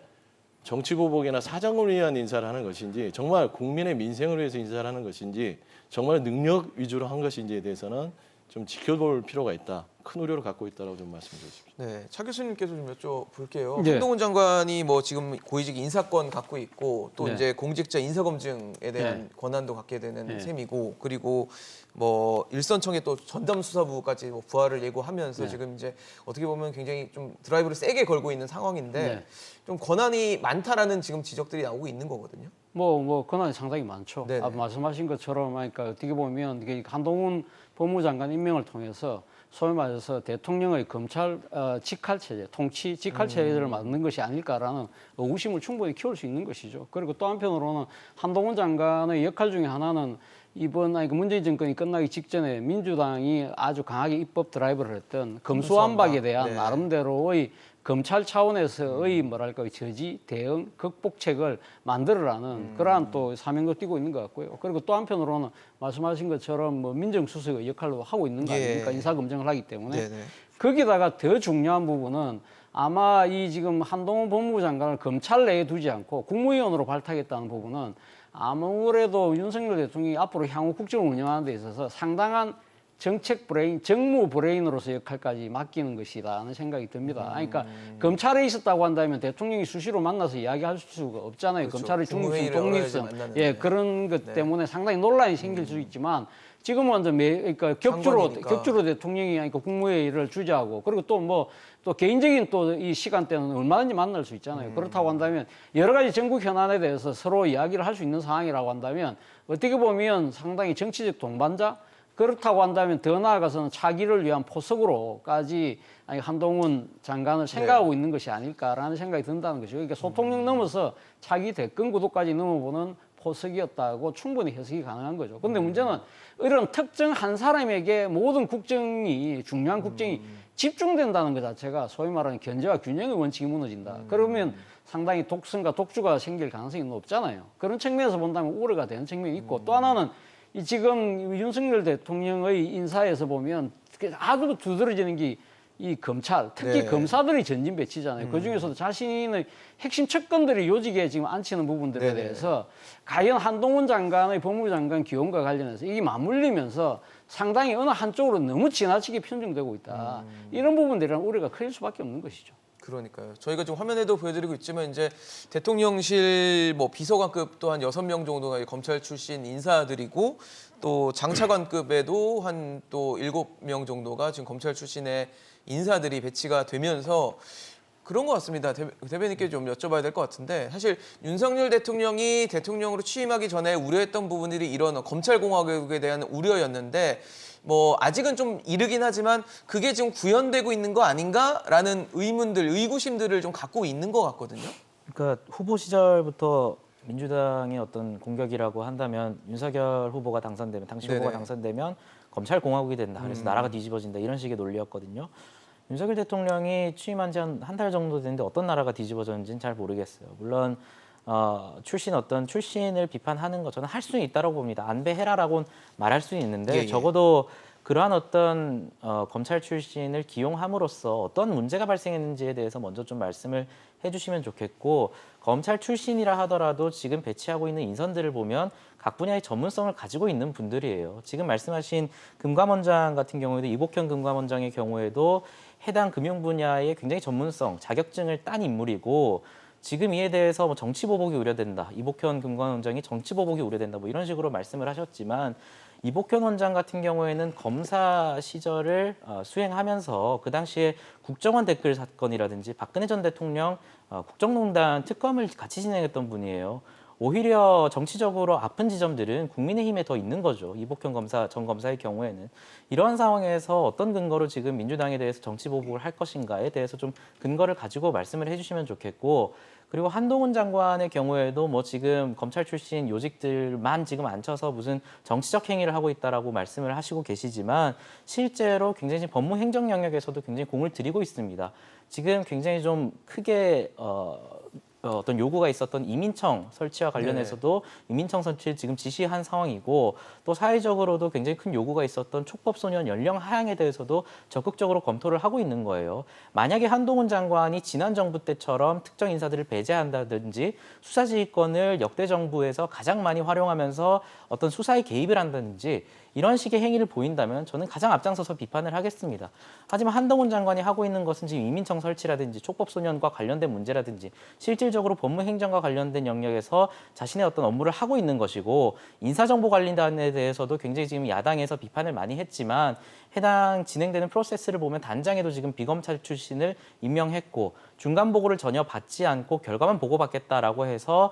정치 보복이나 사정을 위한 인사를 하는 것인지 정말 국민의 민생을 위해서 인사를 하는 것인지 정말 능력 위주로 한 것인지에 대해서는 좀 지켜볼 필요가 있다. 큰 우려를 갖고 있다라고 좀 말씀드리고 싶습니다. 네, 차 교수님께서 좀 여쭤볼게요. 네. 한동훈 장관이 뭐 지금 고위직 인사권 갖고 있고 또 네. 이제 공직자 인사검증에 대한 네. 권한도 갖게 되는 네. 셈이고 그리고 뭐 일선청에 또 전담수사부까지 뭐 부활을 예고하면서 네. 지금 이제 어떻게 보면 굉장히 좀 드라이브를 세게 걸고 있는 상황인데 네. 좀 권한이 많다라는 지금 지적들이 나오고 있는 거거든요. 뭐 권한이 상당히 많죠. 네네. 말씀하신 것처럼 그러니까 어떻게 보면 이게 한동훈 법무부 장관 임명을 통해서 소위 말해서 대통령의 검찰 직할 체제, 통치 직할 체제를 만든 것이 아닐까라는 의구심을 충분히 키울 수 있는 것이죠. 그리고 또 한편으로는 한동훈 장관의 역할 중에 하나는 이번 문재인 정권이 끝나기 직전에 민주당이 아주 강하게 입법 드라이브를 했던 검수완박에 대한 네. 나름대로의 검찰 차원에서의 뭐랄까 저지 대응 극복책을 만들어라는 그러한 또 사명도 띠고 있는 것 같고요. 그리고 또 한편으로는 말씀하신 것처럼 뭐 민정수석의 역할로 하고 있는 거 아닙니까? 예. 인사검증을 하기 때문에 네네. 거기다가 더 중요한 부분은 아마 이 지금 한동훈 법무부 장관을 검찰 내에 두지 않고 국무위원으로 발탁했다는 부분은 아무래도 윤석열 대통령이 앞으로 향후 국정을 운영하는 데 있어서 상당한 정책 브레인, 정무 브레인으로서 역할까지 맡기는 것이라는 생각이 듭니다. 그러니까 검찰에 있었다고 한다면 대통령이 수시로 만나서 이야기할 수가 없잖아요. 그렇죠. 검찰의 중립성, 국무회의를 독립성, 열어야지 만나는데. 예 그런 것 네. 때문에 상당히 논란이 생길 수 있지만 지금은 이제 그러니까 상관이니까. 격주로 대통령이 그러니까 국무회의를 주재하고 그리고 또 개인적인 또 이 시간대는 얼마든지 만날 수 있잖아요. 그렇다고 한다면 여러 가지 전국 현안에 대해서 서로 이야기를 할 수 있는 상황이라고 한다면 어떻게 보면 상당히 정치적 동반자 그렇다고 한다면 더 나아가서는 차기를 위한 포석으로까지 한동훈 장관을 생각하고 있는 것이 아닐까라는 생각이 든다는 것이죠. 그러니까 소통력 넘어서 차기 대권 구도까지 넘어보는 포석이었다고 충분히 해석이 가능한 거죠. 그런데 문제는 이런 특정 한 사람에게 모든 국정이 중요한 국정이 집중된다는 것 자체가 소위 말하는 견제와 균형의 원칙이 무너진다. 그러면 상당히 독선과 독주가 생길 가능성이 높잖아요. 그런 측면에서 본다면 우려가 되는 측면이 있고 또 하나는 이 지금 윤석열 대통령의 인사에서 보면 아주 두드러지는 게 이 검찰, 특히 네. 검사들이 전진 배치잖아요. 그 중에서도 자신의 핵심 측근들이 요직에 지금 앉히는 부분들에 네네. 대해서 과연 한동훈 장관의 법무부 장관 기용과 관련해서 이게 맞물리면서 상당히 어느 한쪽으로 너무 지나치게 편중되고 있다. 이런 부분들이란 우려가 클 수밖에 없는 것이죠. 그러니까요. 저희가 지금 화면에도 보여드리고 있지만 이제 대통령실 뭐 비서관급 또한 6명 정도가 검찰 출신 인사들이고 또 장차관급에도 한 또 7명 정도가 지금 검찰 출신의 인사들이 배치가 되면서 그런 것 같습니다. 대변인께 좀 여쭤봐야 될 것 같은데 사실 윤석열 대통령이 대통령으로 취임하기 전에 우려했던 부분들이 이런 검찰공화국에 대한 우려였는데 뭐 아직은 좀 이르긴 하지만 그게 지금 구현되고 있는 거 아닌가라는 의문들, 의구심들을 좀 갖고 있는 것 같거든요. 그러니까 후보 시절부터 민주당의 어떤 공격이라고 한다면 윤석열 후보가 당선되면 당시 후보가 네네. 당선되면 검찰 공화국이 된다. 그래서 나라가 뒤집어진다 이런 식의 논리였거든요. 윤석열 대통령이 취임한 지 한 달 정도 됐는데 어떤 나라가 뒤집어졌는지는 잘 모르겠어요. 물론 출신을 비판하는 거 저는 할 수는 있다고 봅니다. 안배해라라고는 말할 수는 있는데 예, 예. 적어도 그러한 어떤 검찰 출신을 기용함으로써 어떤 문제가 발생했는지에 대해서 먼저 좀 말씀을 해주시면 좋겠고 검찰 출신이라 하더라도 지금 배치하고 있는 인선들을 보면 각 분야의 전문성을 가지고 있는 분들이에요. 지금 말씀하신 금감원장 같은 경우에도 이복현 금감원장의 경우에도 해당 금융 분야의 굉장히 전문성, 자격증을 딴 인물이고 지금 이에 대해서 뭐 정치 보복이 우려된다. 이복현 금감원장이 정치 보복이 우려된다. 뭐 이런 식으로 말씀을 하셨지만 이복현 원장 같은 경우에는 검사 시절을 수행하면서 그 당시에 국정원 댓글 사건이라든지 박근혜 전 대통령 국정농단 특검을 같이 진행했던 분이에요. 오히려 정치적으로 아픈 지점들은 국민의힘에 더 있는 거죠. 이복현 전 검사의 경우에는. 이러한 상황에서 어떤 근거로 지금 민주당에 대해서 정치 보복을 할 것인가에 대해서 좀 근거를 가지고 말씀을 해주시면 좋겠고 그리고 한동훈 장관의 경우에도 뭐 지금 검찰 출신 요직들만 지금 앉혀서 무슨 정치적 행위를 하고 있다라고 말씀을 하시고 계시지만 실제로 굉장히 법무 행정 영역에서도 굉장히 공을 들이고 있습니다. 지금 굉장히 좀 크게 어떤 요구가 있었던 이민청 설치와 관련해서도 이민청 설치를 지금 지시한 상황이고 또 사회적으로도 굉장히 큰 요구가 있었던 촉법소년 연령 하향에 대해서도 적극적으로 검토를 하고 있는 거예요. 만약에 한동훈 장관이 지난 정부 때처럼 특정 인사들을 배제한다든지 수사지휘권을 역대 정부에서 가장 많이 활용하면서 어떤 수사에 개입을 한다든지 이런 식의 행위를 보인다면 저는 가장 앞장서서 비판을 하겠습니다. 하지만 한동훈 장관이 하고 있는 것은 지금 이민청 설치라든지 촉법소년과 관련된 문제라든지 실질적으로 법무행정과 관련된 영역에서 자신의 어떤 업무를 하고 있는 것이고 인사정보관리단에 대해서도 굉장히 지금 야당에서 비판을 많이 했지만 해당 진행되는 프로세스를 보면 단장에도 지금 비검찰 출신을 임명했고 중간 보고를 전혀 받지 않고 결과만 보고받겠다라고 해서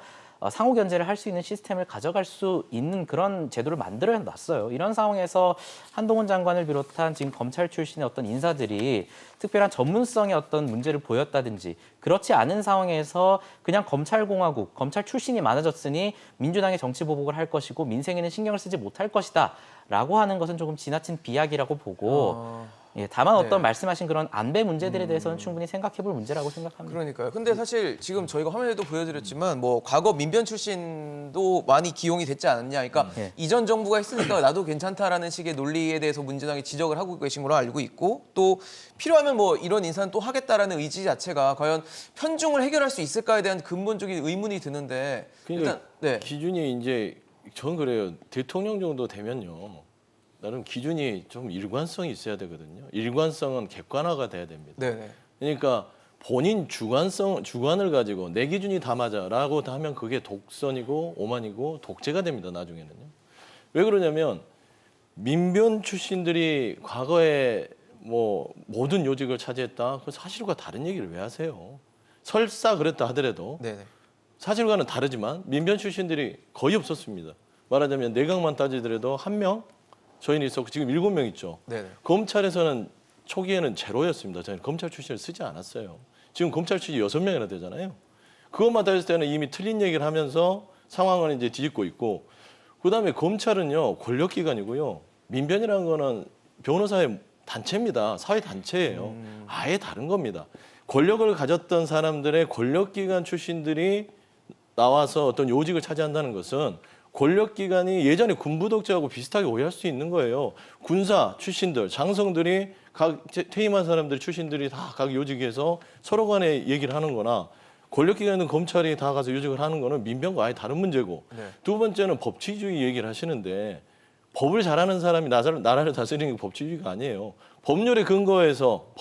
상호 견제를 할 수 있는 시스템을 가져갈 수 있는 그런 제도를 만들어 놨어요. 이런 상황에서 한동훈 장관을 비롯한 지금 검찰 출신의 어떤 인사들이 특별한 전문성의 어떤 문제를 보였다든지 그렇지 않은 상황에서 그냥 검찰공화국, 검찰 출신이 많아졌으니 민주당의 정치 보복을 할 것이고 민생에는 신경을 쓰지 못할 것이다 라고 하는 것은 조금 지나친 비약이라고 보고 예, 다만 어떤 말씀하신 그런 안배 문제들에 대해서는 충분히 생각해 볼 문제라고 생각합니다. 그러니까요. 근데 사실 지금 저희가 화면에도 보여드렸지만 뭐 과거 민변 출신도 많이 기용이 됐지 않았냐. 그러니까 네. 이전 정부가 했으니까 나도 괜찮다라는 식의 논리에 대해서 민주당이 지적을 하고 계신 걸로 알고 있고 또 필요하면 뭐 이런 인사는 또 하겠다라는 의지 자체가 과연 편중을 해결할 수 있을까에 대한 근본적인 의문이 드는데 그러니까 일단 네. 기준이 이제 전 그래요. 대통령 정도 되면요. 나름 기준이 좀 일관성이 있어야 되거든요. 일관성은 객관화가 돼야 됩니다. 네네. 그러니까 본인 주관을 가지고 내 기준이 다 맞아라고 하면 그게 독선이고 오만이고 독재가 됩니다. 나중에는요. 왜 그러냐면 민변 출신들이 과거에 뭐 모든 요직을 차지했다. 그 사실과 다른 얘기를 왜 하세요? 설사 그랬다 하더라도 네네. 사실과는 다르지만 민변 출신들이 거의 없었습니다. 말하자면 내각만 따지더라도 1명 저희는 있었고 지금 7명 있죠. 네네. 검찰에서는 초기에는 제로였습니다. 저희는 검찰 출신을 쓰지 않았어요. 지금 검찰 출신이 6명이나 되잖아요. 그것만 따졌을 때는 이미 틀린 얘기를 하면서 상황을 이제 뒤집고 있고 그다음에 검찰은요 권력기관이고요. 민변이라는 거는 변호사의 단체입니다. 사회 단체예요. 아예 다른 겁니다. 권력을 가졌던 사람들의 권력기관 출신들이 나와서 어떤 요직을 차지한다는 것은 권력기관이 예전에 군부독재하고 비슷하게 오해할 수 있는 거예요. 군사 출신들, 장성들이 각 퇴임한 사람들 출신들이 다 각 요직에서 서로 간에 얘기를 하는 거나 권력기관은 검찰이 다 가서 요직을 하는 거는 민변과 아예 다른 문제고 네. 두 번째는 법치주의 얘기를 하시는데 법을 잘하는 사람이 나라를 다스리는 게 법치주의가 아니에요. 법률에 근거해서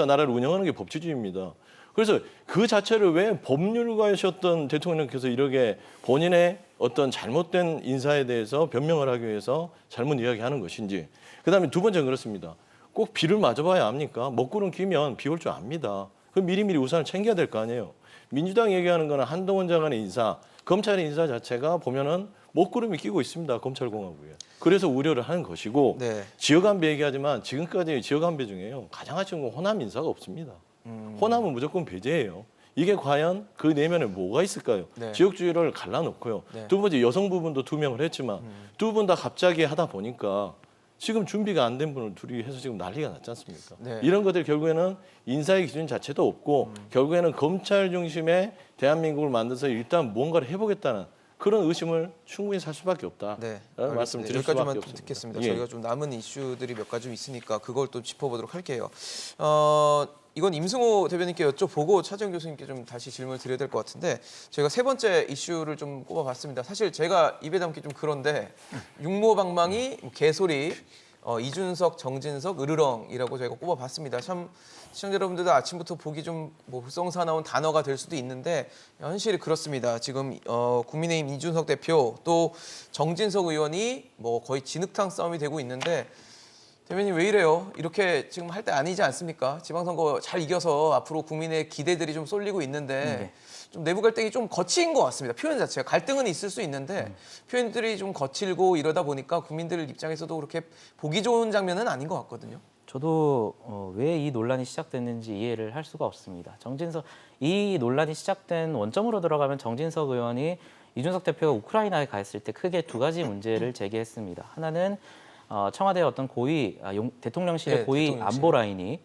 나라를 운영하는 게 법치주의입니다. 그래서 그 자체를 왜 법률가이셨던 대통령께서 이렇게 본인의 어떤 잘못된 인사에 대해서 변명을 하기 위해서 잘못 이야기하는 것인지. 그다음에 두 번째는 그렇습니다. 꼭 비를 맞아봐야 압니까? 먹구름 끼면 비 올 줄 압니다. 그 미리미리 우산을 챙겨야 될 거 아니에요. 민주당 얘기하는 거는 한동훈 장관의 인사, 검찰의 인사 자체가 보면은 먹구름이 끼고 있습니다. 검찰공화국에. 그래서 우려를 하는 것이고 네. 지역안배 얘기하지만 지금까지 지역안배 중에요. 가장 아쉬운 건 호남 인사가 없습니다. 호남은 무조건 배제예요. 이게 과연 그 내면에 뭐가 있을까요? 네. 지역주의를 갈라놓고요. 네. 두 번째 여성 부분도 2명을 했지만 두 분 다 갑자기 하다 보니까 지금 준비가 안 된 분을 둘이 해서 지금 난리가 났지 않습니까? 네. 이런 것들 결국에는 인사의 기준 자체도 없고 결국에는 검찰 중심의 대한민국을 만들어서 일단 뭔가를 해보겠다는 그런 의심을 충분히 살 수밖에 없다. 네, 말씀드릴 여기까지만 수밖에 좀 없습니다. 듣겠습니다. 예. 저희가 좀 남은 이슈들이 몇 가지 좀 있으니까 그걸 또 짚어보도록 할게요. 이건 임승호 대변인께 여쭤보고 차재영 교수님께 좀 다시 질문을 드려야 될 것 같은데 저희가 세 번째 이슈를 좀 꼽아봤습니다. 사실 제가 입에 담기 좀 그런데 육모방망이, 개소리, 이준석, 정진석, 으르렁이라고 저희가 꼽아봤습니다. 참 시청자 여러분들도 아침부터 보기 좀 뭐 불성사나운 단어가 될 수도 있는데 현실이 그렇습니다. 지금 국민의힘 이준석 대표 또 정진석 의원이 뭐 거의 진흙탕 싸움이 되고 있는데 대변인 왜 이래요? 이렇게 지금 할 때 아니지 않습니까? 지방선거 잘 이겨서 앞으로 국민의 기대들이 좀 쏠리고 있는데 좀 내부 갈등이 좀 거친 것 같습니다. 표현 자체가 갈등은 있을 수 있는데 표현들이 좀 거칠고 이러다 보니까 국민들 입장에서도 그렇게 보기 좋은 장면은 아닌 것 같거든요. 저도 왜 이 논란이 시작됐는지 이해를 할 수가 없습니다. 이 논란이 시작된 원점으로 들어가면 정진석 의원이 이준석 대표가 우크라이나에 가 있을 때 크게 두 가지 문제를 제기했습니다. 하나는 청와대 어떤 고위 대통령실의 네, 고위 대통령실. 안보 라인이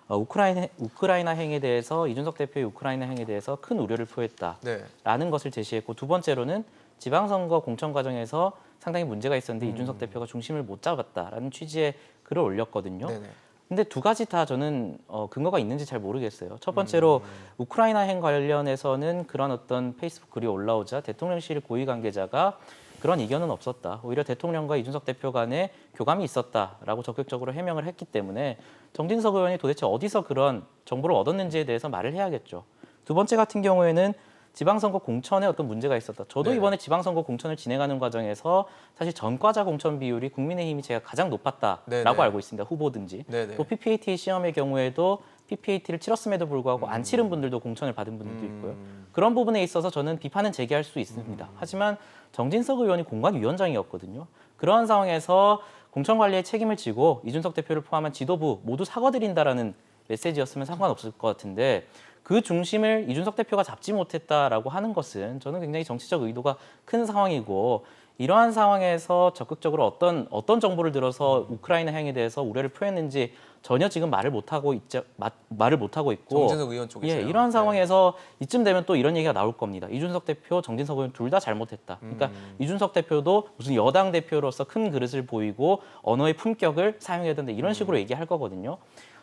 우크라이나 행에 대해서 이준석 대표의 우크라이나 행에 대해서 큰 우려를 표했다라는 네. 것을 제시했고 두 번째로는 지방선거 공천 과정에서 상당히 문제가 있었는데 이준석 대표가 중심을 못 잡았다라는 취지의 글을 올렸거든요. 네네. 근데 두 가지 다 저는 근거가 있는지 잘 모르겠어요. 첫 번째로 우크라이나 행 관련해서는 그런 어떤 페이스북 글이 올라오자 대통령실 고위 관계자가 그런 이견은 없었다. 오히려 대통령과 이준석 대표 간에 교감이 있었다라고 적극적으로 해명을 했기 때문에 정진석 의원이 도대체 어디서 그런 정보를 얻었는지에 대해서 말을 해야겠죠. 두 번째 같은 경우에는 지방선거 공천에 어떤 문제가 있었다. 저도 네. 이번에 지방선거 공천을 진행하는 과정에서 사실 전과자 공천 비율이 국민의힘이 제가 가장 높았다라고 네네. 알고 있습니다. 후보든지. 네네. 또 PPAT 시험의 경우에도 PPAT를 치렀음에도 불구하고 안 치른 분들도 공천을 받은 분들도 있고요. 그런 부분에 있어서 저는 비판은 제기할 수 있습니다. 하지만 정진석 의원이 공관위원장이었거든요. 그러한 상황에서 공천 관리에 책임을 지고 이준석 대표를 포함한 지도부 모두 사과드린다라는 메시지였으면 상관없을 것 같은데 그 중심을 이준석 대표가 잡지 못했다라고 하는 것은 저는 굉장히 정치적 의도가 큰 상황이고 이러한 상황에서 적극적으로 어떤 정보를 들어서 우크라이나 행에 대해서 우려를 표했는지 전혀 지금 말을 못 하고 있고 정진석 의원 쪽에서요. 예, 이러한 상황에서 이쯤 되면 또 이런 얘기가 나올 겁니다. 이준석 대표, 정진석 의원 둘 다 잘못했다. 그러니까 이준석 대표도 무슨 여당 대표로서 큰 그릇을 보이고 언어의 품격을 사용해야 된다 이런 식으로 얘기할 거거든요.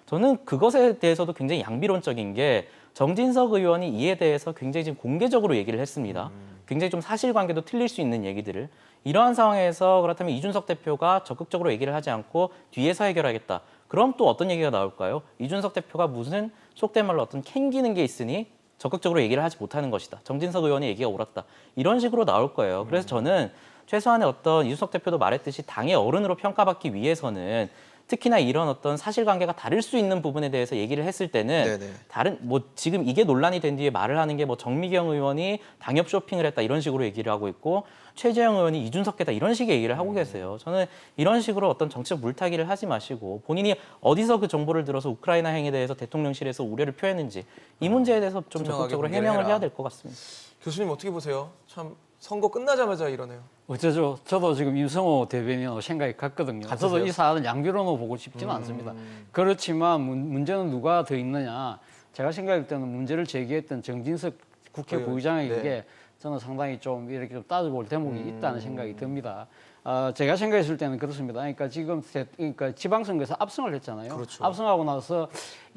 저는 그것에 대해서도 굉장히 양비론적인 게 정진석 의원이 이에 대해서 굉장히 지금 공개적으로 얘기를 했습니다. 굉장히 좀 사실관계도 틀릴 수 있는 얘기들을. 이러한 상황에서 그렇다면 이준석 대표가 적극적으로 얘기를 하지 않고 뒤에서 해결하겠다. 그럼 또 어떤 얘기가 나올까요? 이준석 대표가 무슨 속된 말로 어떤 캥기는 게 있으니 적극적으로 얘기를 하지 못하는 것이다. 정진석 의원의 얘기가 옳았다. 이런 식으로 나올 거예요. 그래서 저는 최소한의 어떤 이준석 대표도 말했듯이 당의 어른으로 평가받기 위해서는 특히나 이런 어떤 사실관계가 다를 수 있는 부분에 대해서 얘기를 했을 때는 네네. 다른 뭐 지금 이게 논란이 된 뒤에 말을 하는 게 뭐 정미경 의원이 당협 쇼핑을 했다 이런 식으로 얘기를 하고 있고 최재형 의원이 이준석계다 이런 식의 얘기를 하고 계세요. 저는 이런 식으로 어떤 정치적 물타기를 하지 마시고 본인이 어디서 그 정보를 들어서 우크라이나 행에 대해서 대통령실에서 우려를 표했는지 이 문제에 대해서 좀 투명하게 적극적으로 공개를 해명을 해라. 해야 될 것 같습니다. 교수님 어떻게 보세요? 참 선거 끝나자마자 이러네요. 어쩌죠? 저도 지금 임성호 대변인하고 생각이 같거든요. 같으세요? 저도 이 사안을 양비론으로 보고 싶지는 않습니다. 그렇지만 문제는 누가 더 있느냐? 제가 생각할 때는 문제를 제기했던 정진석 국회 의원, 부의장에게 네. 저는 상당히 좀 이렇게 좀 따져볼 대목이 있다는 생각이 듭니다. 제가 생각했을 때는 그렇습니다. 그러니까 지금 그러니까 지방선거에서 압승을 했잖아요. 그렇죠. 압승하고 나서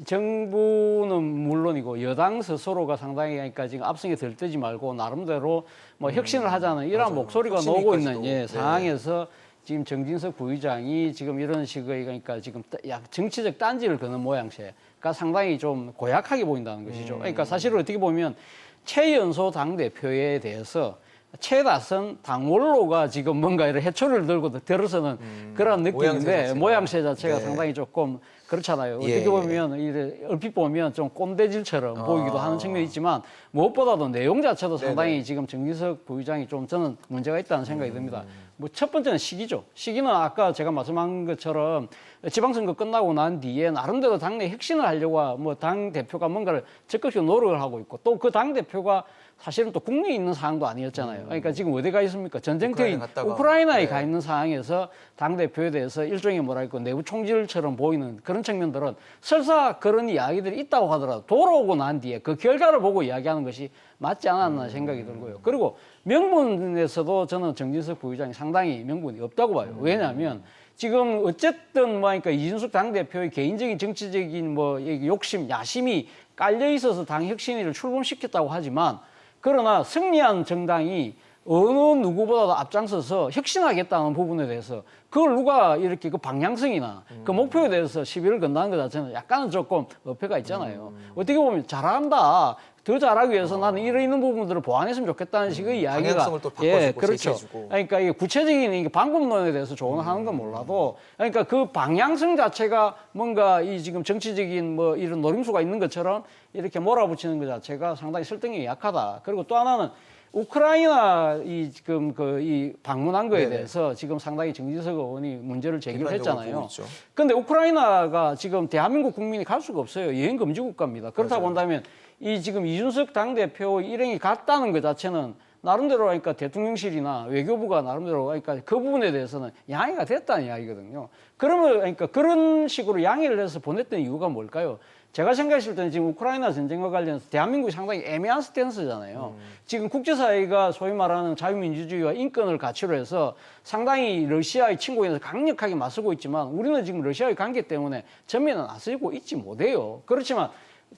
정부는 물론이고 여당 스스로가 상당히 그러니까 지금 압승에 들뜨지 말고 나름대로 뭐 혁신을 하자는 이러한 맞아요. 목소리가 혁신위까지도. 나오고 있는 네. 상황에서 지금 정진석 부의장이 지금 이런 식의 그러니까 지금 약 정치적 딴지를 거는 모양새가 상당히 좀 고약하게 보인다는 것이죠. 그러니까 사실은 어떻게 보면 최연소 당 대표에 대해서 최다선 당원로가 지금 뭔가 이런 해초리를 들고 들어서는 그런 느낌인데 모양새 자체가 네. 상당히 조금 그렇잖아요. 예, 어떻게 보면 이래 얼핏 보면 좀 꼰대질처럼 보이기도 하는 측면이 있지만 무엇보다도 내용 자체도 상당히 지금 정진석 부의장이 좀 저는 문제가 있다는 생각이 듭니다. 뭐 첫 번째는 시기죠. 시기는 아까 제가 말씀한 것처럼 지방선거 끝나고 난 뒤에 나름대로 당내 혁신을 하려고 뭐 당 대표가 뭔가를 적극적으로 노력을 하고 있고 또 그 당 대표가 사실은 또 국내에 있는 상황도 아니었잖아요. 그러니까 지금 어디 가 있습니까? 전쟁터인 우크라이나에 네. 가 있는 상황에서 당 대표에 대해서 일종의 뭐랄까 내부 총질처럼 보이는 그런 측면들은 설사 그런 이야기들이 있다고 하더라도 돌아오고 난 뒤에 그 결과를 보고 이야기하는 것이 맞지 않았나 생각이 들고요. 그리고 명분에서도 저는 정진석 부의장이 상당히 명분이 없다고 봐요. 왜냐하면 지금 어쨌든 뭐니까 이준석 당 대표의 개인적인 정치적인 뭐 욕심, 야심이 깔려 있어서 당 혁신위를 출범시켰다고 하지만 그러나 승리한 정당이 어느 누구보다도 앞장서서 혁신하겠다는 부분에 대해서 그걸 누가 이렇게 그 방향성이나 그 목표에 대해서 시비를 건다는 것 자체는 약간은 조금 어폐가 있잖아요. 어떻게 보면 잘한다. 더 잘하기 위해서 나는 이런 부분들을 보완했으면 좋겠다는 식의 이야기가 방향성을 또 바꿔주고 그렇죠. 제시해주고. 그러니까 이게 구체적인 이게 방법론에 대해서 조언을 하는 건 몰라도 그러니까 그 방향성 자체가 뭔가 이 지금 정치적인 뭐 이런 노림수가 있는 것처럼 이렇게 몰아붙이는 것 자체가 상당히 설득력이 약하다. 그리고 또 하나는 우크라이나 이 지금 그 이 방문한 거에 대해서 지금 상당히 정진석 의원이 문제를 제기를 했잖아요. 그런데 우크라이나가 지금 대한민국 국민이 갈 수가 없어요. 여행 금지 국가입니다. 그렇다고 한다면 이 지금 이준석 당대표 일행이 갔다는 것 자체는 나름대로 하니까 대통령실이나 외교부가 나름대로 하니까 그 부분에 대해서는 양해가 됐다는 이야기거든요. 그러면 그러니까 그런 식으로 양해를 해서 보냈던 이유가 뭘까요? 제가 생각했을 때는 지금 우크라이나 전쟁과 관련해서 대한민국이 상당히 애매한 스탠스잖아요. 지금 국제사회가 소위 말하는 자유민주주의와 인권을 가치로 해서 상당히 러시아의 침공에서 강력하게 맞서고 있지만 우리는 지금 러시아의 관계 때문에 전면에 나서고 있지 못해요. 그렇지만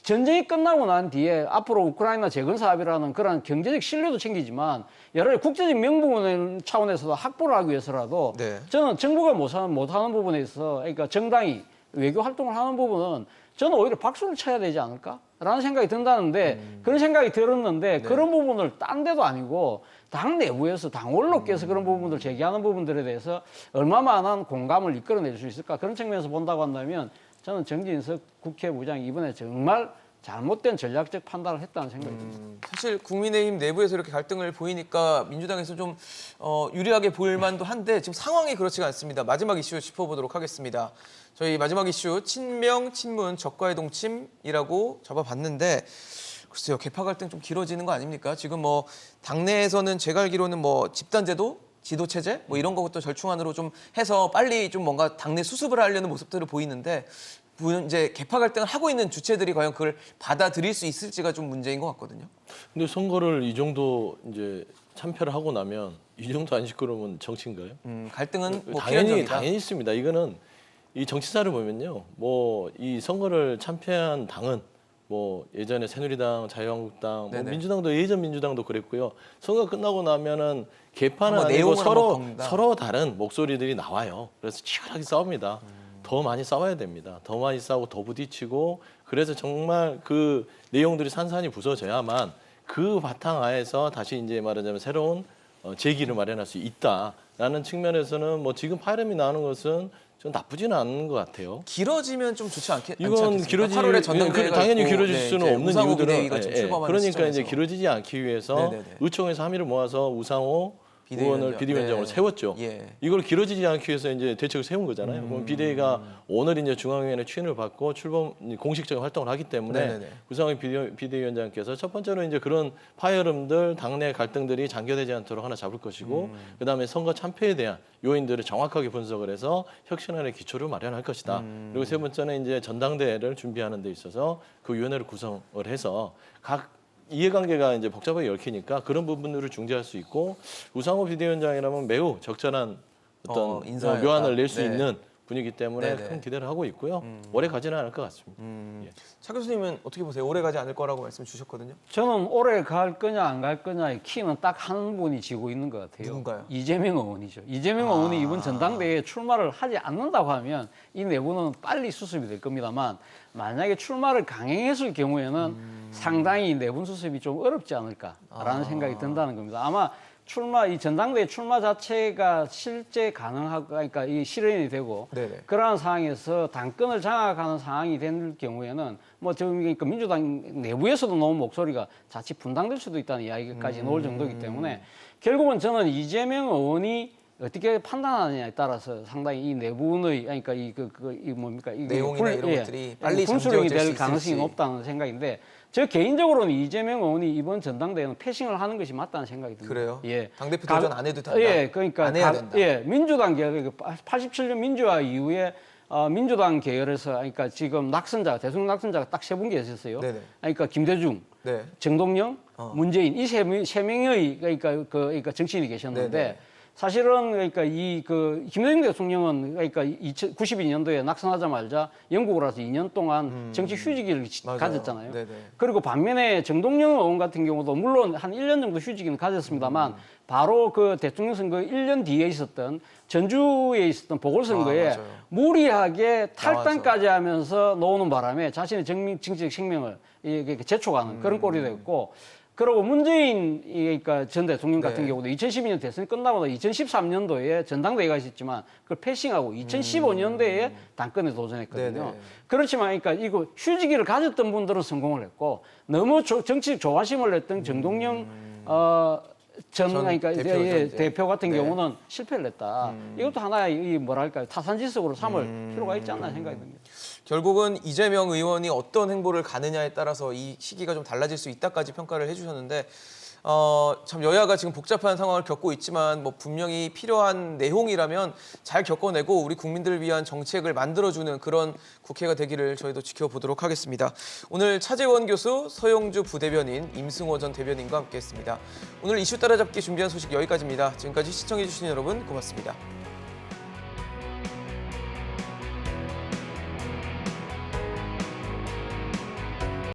전쟁이 끝나고 난 뒤에 앞으로 우크라이나 재건 사업이라는 그런 경제적 신뢰도 챙기지만 여러 가지 국제적 명분 차원에서도 확보를 하기 위해서라도 저는 정부가 못하는 부분에 있어서 그러니까 정당이 외교 활동을 하는 부분은 저는 오히려 박수를 쳐야 되지 않을까라는 생각이 든다는데 그런 생각이 들었는데 그런 부분을 딴 데도 아니고 당 내부에서 당원로께서 그런 부분들 제기하는 부분들에 대해서 얼마만한 공감을 이끌어낼 수 있을까 그런 측면에서 본다고 한다면 저는 정진석 국회부장이 이번에 정말 잘못된 전략적 판단을 했다는 생각이 듭니다. 사실 국민의힘 내부에서 이렇게 갈등을 보이니까 민주당에서 좀 유리하게 보일 만도 한데 지금 상황이 그렇지가 않습니다. 마지막 이슈 짚어보도록 하겠습니다. 저희 마지막 이슈 친명, 친문, 적과의 동침이라고 잡아봤는데 글쎄요, 개파 갈등 좀 길어지는 거 아닙니까? 지금 뭐 당내에서는 제가 알기로는 뭐 집단제도, 지도체제 뭐 이런 것도 절충안으로 좀 해서 빨리 좀 뭔가 당내 수습을 하려는 모습들을 보이는데 이제 개파 갈등을 하고 있는 주체들이 과연 그걸 받아들일 수 있을지가 좀 문제인 것 같거든요. 근데 선거를 이 정도 이제 참패를 하고 나면 이 정도 안 시끄러우면 정치인가요? 갈등은 뭐 당연히 있습니다. 이거는 이 정치사를 보면요, 뭐 이 선거를 참패한 당은 뭐 예전에 새누리당, 자유한국당, 뭐 민주당도 예전 민주당도 그랬고요. 선거 끝나고 나면은 개파는 아니고 서로 다른 목소리들이 나와요. 그래서 치열하게 싸웁니다. 더 많이 싸워야 됩니다. 더 많이 싸우고 더 부딪히고 그래서 정말 그 내용들이 산산이 부서져야만 그 바탕 하에서 다시 이제 말하자면 새로운 제기를 마련할 수 있다라는 측면에서는 뭐 지금 파열음이 나오는 것은 좀 나쁘지는 않은 것 같아요. 길어지면 좀 좋지 않겠습니까? 이건 길어질 8월에 전당대회가 당연히 있고, 길어질 수는 없는 이유들은 그러니까 시점에서. 이제 길어지지 않기 위해서 의총에서 함의를 모아서 우상호 의원을 비대위원장으로 세웠죠. 이걸 길어지지 않기 위해서 이제 대책을 세운 거잖아요. 그럼 비대위가 오늘 이제 중앙위원회 추인을 받고 출범 공식적인 활동을 하기 때문에 우상호 비대위원장께서 첫 번째로 이제 그런 파열음들, 당내 갈등들이 장교되지 않도록 하나 잡을 것이고, 그다음에 선거 참패에 대한 요인들을 정확하게 분석을 해서 혁신안의 기초를 마련할 것이다. 그리고 세 번째는 이제 전당대회를 준비하는 데 있어서 그 위원회를 구성을 해서 각 이해관계가 이제 복잡하게 얽히니까 그런 부분들을 중재할 수 있고 우상호 비대위원장이라면 매우 적절한 어떤 묘안을 낼 수 있는 분이기 때문에 큰 기대를 하고 있고요. 오래 가지는 않을 것 같습니다. 차 교수님은 어떻게 보세요? 오래 가지 않을 거라고 말씀 주셨거든요. 저는 오래 갈 거냐 안 갈 거냐의 키는 딱 한 분이 지고 있는 것 같아요. 누군가요? 이재명 의원이죠. 이재명 의원이 이번 전당대회에 출마를 하지 않는다고 하면 이 내부는 빨리 수습이 될 겁니다만 만약에 출마를 강행했을 경우에는 상당히 내분 수습이 좀 어렵지 않을까라는 생각이 든다는 겁니다. 아마 이 전당대회 출마 자체가 실제 가능하고 그러니까 이 실현이 되고 네네. 그러한 상황에서 당권을 장악하는 상황이 될 경우에는 뭐 지금 그러니까 민주당 내부에서도 나온 목소리가 자칫 분당될 수도 있다는 이야기까지 나올 정도이기 때문에 결국은 저는 이재명 의원이 어떻게 판단하느냐에 따라서 상당히 이 내부의 그러니까 이 뭡니까 이 내용이나 이런 것들이 빨리 분수령이 잠재워질 될 수 가능성이 있을지. 높다는 생각인데 저 개인적으로는 이재명 의원이 이번 전당대회는 패싱을 하는 것이 맞다는 생각이 듭니다. 그래요? 예. 당대표 도전 안 해도 된다. 예, 그러니까 안 해야 된다. 예, 민주당 계열 87년 민주화 이후에 민주당 계열에서 그러니까 지금 대통령 낙선자가 딱 세 분 계셨어요. 네네. 그러니까 김대중, 네. 정동영, 문재인 이 세 명의 그러니까 정치인이 계셨는데 네네. 사실은 그러니까 김대중 대통령은 그러니까 92년도에 낙선하자마자 영국을 와서 2년 동안 정치 휴직을 맞아요. 가졌잖아요. 네네. 그리고 반면에 정동영 의원 같은 경우도 물론 한 1년 정도 휴직은 가졌습니다만 바로 그 대통령 선거 1년 뒤에 있었던 전주에 있었던 보궐선거에 맞아요. 무리하게 탈당까지 하면서 놓는 바람에 자신의 정치적 생명을 제초하는 그런 꼴이 됐고 그리고 문재인 그러니까 전 대통령 같은 네. 경우도 2012년 대선이 끝나고 2013년도에 전당대회가 있었지만 그걸 패싱하고 2015년도에 당권에 도전했거든요. 네네. 그렇지만 그러니까 이거 휴지기를 가졌던 분들은 성공을 했고 너무 정치적 조바심을 냈던 정동영 그러니까 대표죠, 이제. 대표 같은 네. 경우는 실패를 했다. 이것도 하나의 이 뭐랄까 타산지석으로 삼을 필요가 있지 않나 생각이 듭니다. 결국은 이재명 의원이 어떤 행보를 가느냐에 따라서 이 시기가 좀 달라질 수 있다까지 평가를 해주셨는데 참 여야가 지금 복잡한 상황을 겪고 있지만 뭐 분명히 필요한 내용이라면 잘 겪어내고 우리 국민들을 위한 정책을 만들어주는 그런 국회가 되기를 저희도 지켜보도록 하겠습니다. 오늘 차재원 교수, 서영주 부대변인, 임승호 전 대변인과 함께했습니다. 오늘 이슈 따라잡기 준비한 소식 여기까지입니다. 지금까지 시청해주신 여러분 고맙습니다.